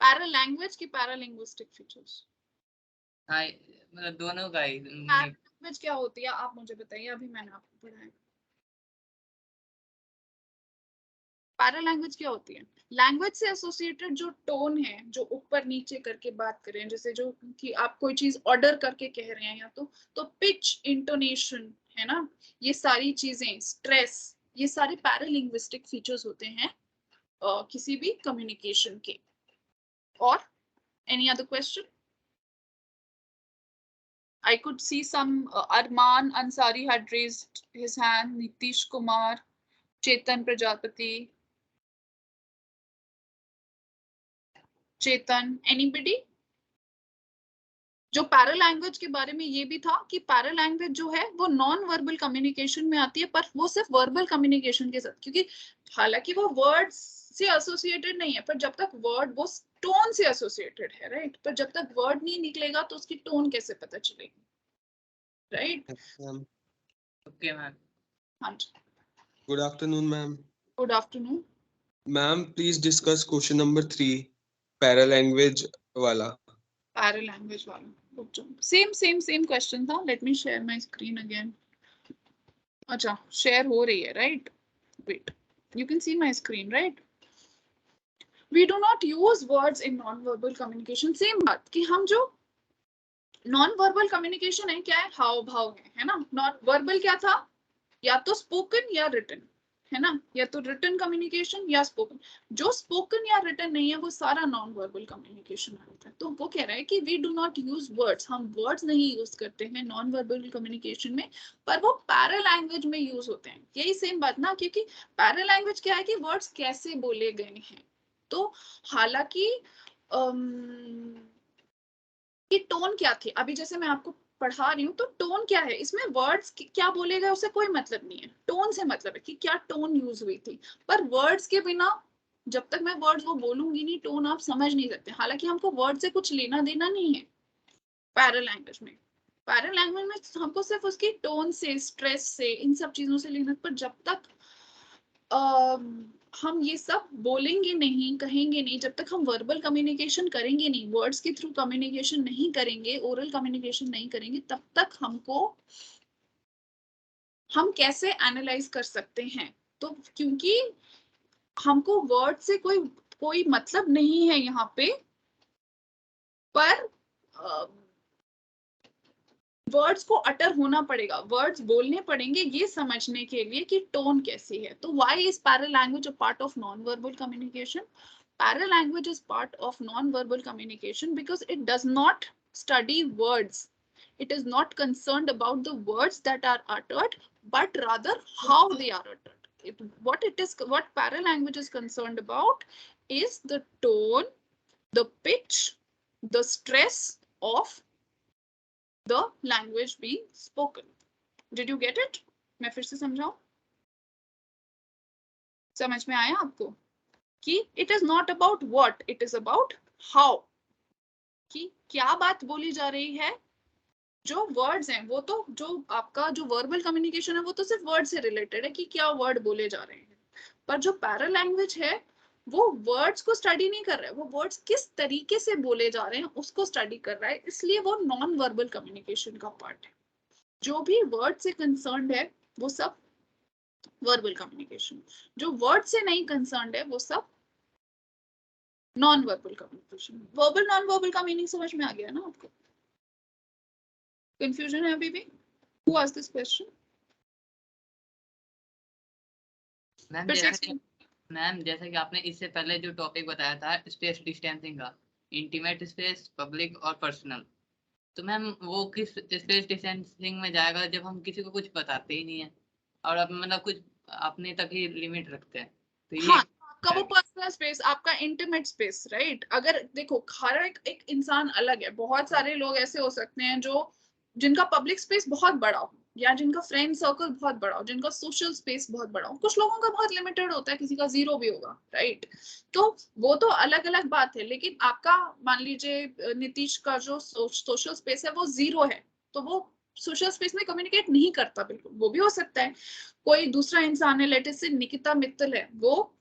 पैरालैंग्वेज की पैरालिंग्विस्टिक फीचर्स? हाँ, मतलब दोनों का ही। पैरालैंग्वेज क्या होती है आप मुझे बताइए, अभी मैंने आपको पढ़ाया। पैरालैंग्वेज क्या होती है? लैंग्वेज से एसोसिएटेड जो टोन है, जो ऊपर नीचे करके बात कर रहे हैं, जैसे जो कि आप कोई चीज ऑर्डर करके कह रहे हैं, या तो पिच, इंटोनेशन, है ना, ये सारी चीजें, स्ट्रेस, ये सारे पैरालिंग्विस्टिक फीचर्स होते हैं किसी भी कम्युनिकेशन के। और any other question? I could see some Arman Ansari had raised his hand, Nitish Kumar, Chetan Prajapati. Chetan, anybody? जो पैरालैंग्वेज के बारे में ये भी था कि पैरालैंग्वेज जो है वो नॉन वर्बल कम्युनिकेशन में आती है, पर वो सिर्फ वर्बल कम्युनिकेशन के साथ, क्योंकि हालांकि वो वर्ड्स से एसोसिएटेड नहीं है, पर जब तक वर्ड वो टोन से एसोसिएटेड है, राइट, पर जब तक वर्ड नहीं निकलेगा तो उसकी टोन कैसे पता चलेगी, राइट? Okay ma'am. हाँ जी, good afternoon ma'am. Good afternoon ma'am, please discuss question number 3 paralanguage वाला। पैरालैंग्वेज वाला सेम क्वेश्चन था। Let me share my screen again. अच्छा, शेयर हो रही है, right? Wait, you can see my screen, right? We do not use words in non-verbal communication. Same बात कि हम जो नॉन वर्बल कम्युनिकेशन है क्या है, हाव भाव है ना। नॉन वर्बल क्या था, या तो स्पोकन या रिटन, है ना, या तो रिटन कम्युनिकेशन या स्पोकन। जो स्पोकन या रिटन नहीं है वो सारा नॉन वर्बल कम्युनिकेशन आता है। तो वो कह रहा है कि we do not use words, हम वर्ड्स नहीं यूज करते हैं नॉन वर्बल कम्युनिकेशन में, पर वो पैरा लैंग्वेज में यूज होते हैं। यही सेम बात ना, क्योंकि पैरा लैंग्वेज क्या है कि वर्ड्स कैसे बोले गए हैं। तो हालांकि कि टोन क्या थी, अभी जैसे मैं आपको पढ़ा रही हूँ तो टोन क्या है, इसमें वर्ड्स क्या बोले गए उससे कोई मतलब नहीं है, टोन से मतलब है कि क्या टोन यूज हुई थी। पर वर्ड्स के बिना, जब तक मैं वर्ड्स वो बोलूंगी नहीं, टोन आप समझ नहीं सकते। हालांकि हमको वर्ड से कुछ लेना देना नहीं है पैरा लैंग्वेज में। पैरा लैंग्वेज में हमको सिर्फ उसकी टोन से, स्ट्रेस से, इन सब चीजों से लेना। पर जब तक हम ये सब बोलेंगे नहीं, कहेंगे नहीं, जब तक हम वर्बल कम्युनिकेशन करेंगे नहीं, वर्ड्स के थ्रू कम्युनिकेशन नहीं करेंगे, ओरल कम्युनिकेशन नहीं करेंगे, तब तक हम कैसे एनालाइज कर सकते हैं। तो क्योंकि हमको वर्ड से कोई मतलब नहीं है यहाँ पे, पर वर्ड्स को अटर होना पड़ेगा, वर्ड्स बोलने पड़ेंगे ये समझने के लिए कि टोन कैसी है। तो why is para language a part of non verbal communication? Para language is part of non verbal communication because it does not study words. It is not concerned about the words that are uttered, but rather how they are uttered. What para language is concerned about is the tone, the pitch, the stress of the language being spoken. Did you get it? मैं फिर से समझाऊं, समझ में आया आपको कि it is not about what, it is about how, कि क्या बात बोली जा रही है। जो वर्ड्स हैं वो तो, जो आपका जो वर्बल कम्युनिकेशन है वो तो सिर्फ वर्ड से रिलेटेड है कि क्या वर्ड बोले जा रहे हैं। पर जो पैरा लैंग्वेज है वो वर्ड्स को स्टडी नहीं कर रहा है, वो वर्ड्स किस तरीके से बोले जा रहे हैं उसको स्टडी कर रहा है, इसलिए वो नॉन वर्बल कम्युनिकेशन का पार्ट है। जो भी वर्ड से कंसर्न्ड है वो सब वर्बल कम्युनिकेशन, जो वर्ड से नहीं कंसर्न्ड है वो सब non verbal communication. Verbal non verbal का मीनिंग समझ में आ गया ना आपको? कंफ्यूजन है अभी भी? Who asked this question? Ma'am जैसा कि आपने इससे पहले जो टॉपिक बताया था स्पेस डिस्टेंसिंग का, इंटीमेट स्पेस, पब्लिक और पर्सनल, तो मैम वो किस स्पेस डिस्टेंसिंग में जाएगा जब हम किसी को कुछ बताते ही नहीं है और अब मतलब कुछ अपने तक ही लिमिट रखते हैं, तो ये हाँ, आपका वो पर्सनल स्पेस, आपका इंटीमेट स्पेस, राइट। अगर देखो हर एक इंसान अलग है, बहुत सारे लोग ऐसे हो सकते हैं जो जिनका पब्लिक स्पेस बहुत बड़ा हो, या जिनका फ्रेंड सर्कल बहुत बड़ा हो, जिनका सोशल स्पेस बहुत बड़ा हो। कुछ लोगों का बहुत लिमिटेड होता है, किसी का जीरो भी होगा, राइट। तो वो तो अलग अलग बात है। लेकिन आपका मान लीजिए नीतीश का जो सोशल स्पेस है वो जीरो है, तो वो सोशल स्पेस में कम्युनिकेट नहीं करता, बिल्कुल, वो भी हो सकता है। कोई दूसरा इंसान है, लेट अस से निकिता मित्तल है, वो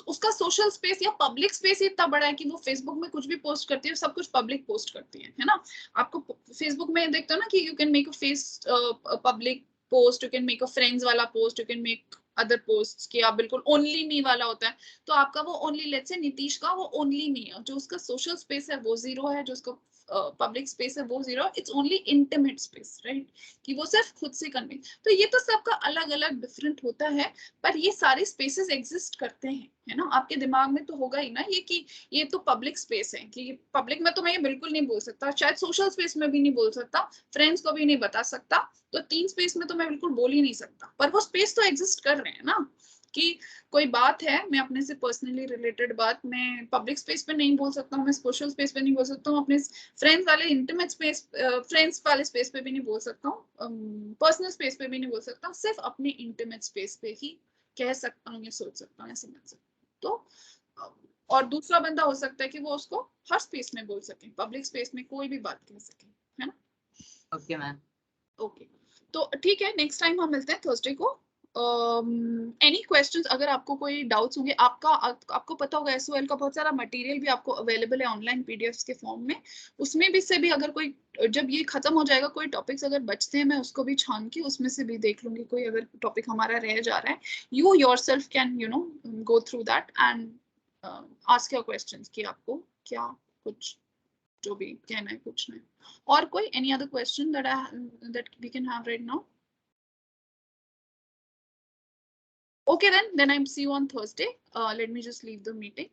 उसका सोशल स्पेस या पब्लिक स्पेस ही इतना बड़ा है कि वो फेसबुक में कुछ भी पोस्ट करती है, सब कुछ पब्लिक पोस्ट करती है ना। आपको फेसबुक में देखते हो ना कि you can make a face public post, you can make a friends वाला post, you can make other post कि आप बिल्कुल ओनली मी वाला होता है। तो आपका वो ओनली, लेट्स से नीतीश का वो ओनली मी है, जो उसका सोशल स्पेस है वो जीरो है, जो उसका पब्लिक स्पेस है वो zero, it's only intimate space, right, कि वो सिर्फ खुद से कन्वे। तो ये तो सबका अलग अलग डिफरेंट होता है, पर ये सारे स्पेसेस एग्जिस्ट करते हैं, है ना। आपके दिमाग में तो होगा ही ना ये कि ये तो पब्लिक स्पेस है, कि पब्लिक में तो मैं ये बिल्कुल नहीं बोल सकता, शायद सोशल स्पेस में भी नहीं बोल सकता, फ्रेंड्स को भी नहीं बता सकता, तो तीन स्पेस में तो मैं बिल्कुल बोल ही नहीं सकता। पर वो स्पेस तो एग्जिस्ट कर रहे हैं ना, कि कोई बात है, मैं अपने से पर्सनली रिलेटेड बात मैं पब्लिक स्पेस पे नहीं बोल सकता हूँ, मैं सोशल स्पेस पे नहीं बोल सकता हूँ, अपने फ्रेंड्स वाले इंटीमेट स्पेस, फ्रेंड्स वाले स्पेस पे भी नहीं बोल सकता हूँ, पर्सनल स्पेस पे भी नहीं बोल सकता, सिर्फ अपने इंटीमेट स्पेस पे ही कह सकता हूँ, या सोच सकता हूँ, या समझ सकता हूँ। तो और दूसरा बंदा हो सकता है कि वो उसको हर स्पेस में बोल सके, पब्लिक स्पेस में कोई भी बात कह सके, है ना। Okay ma'am. ओके, तो ठीक है, नेक्स्ट टाइम हम मिलते हैं थर्सडे को। एनी क्वेश्चंस, अगर आपको कोई डाउट्स होंगे, आपको पता होगा SOL का बहुत सारा मटेरियल भी आपको अवेलेबल है ऑनलाइन PDFs के फॉर्म में, उसमें भी से भी अगर कोई, जब ये खत्म हो जाएगा, कोई टॉपिक्स अगर बचते हैं मैं उसको भी छान के उसमें से भी देख लूंगी, कोई अगर टॉपिक हमारा रह जा रहा है, you yourself can go through that and ask your questions कि आपको क्या कुछ जो भी कहना है पूछना है। और कोई any other question that we can have right now? Okay, then I'm see you on Thursday. Let me just leave the meeting.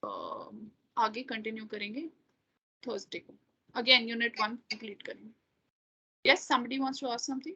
आगे continue करेंगे Thursday को. Again, unit 1 complete करेंगे. Yes, somebody wants to ask something?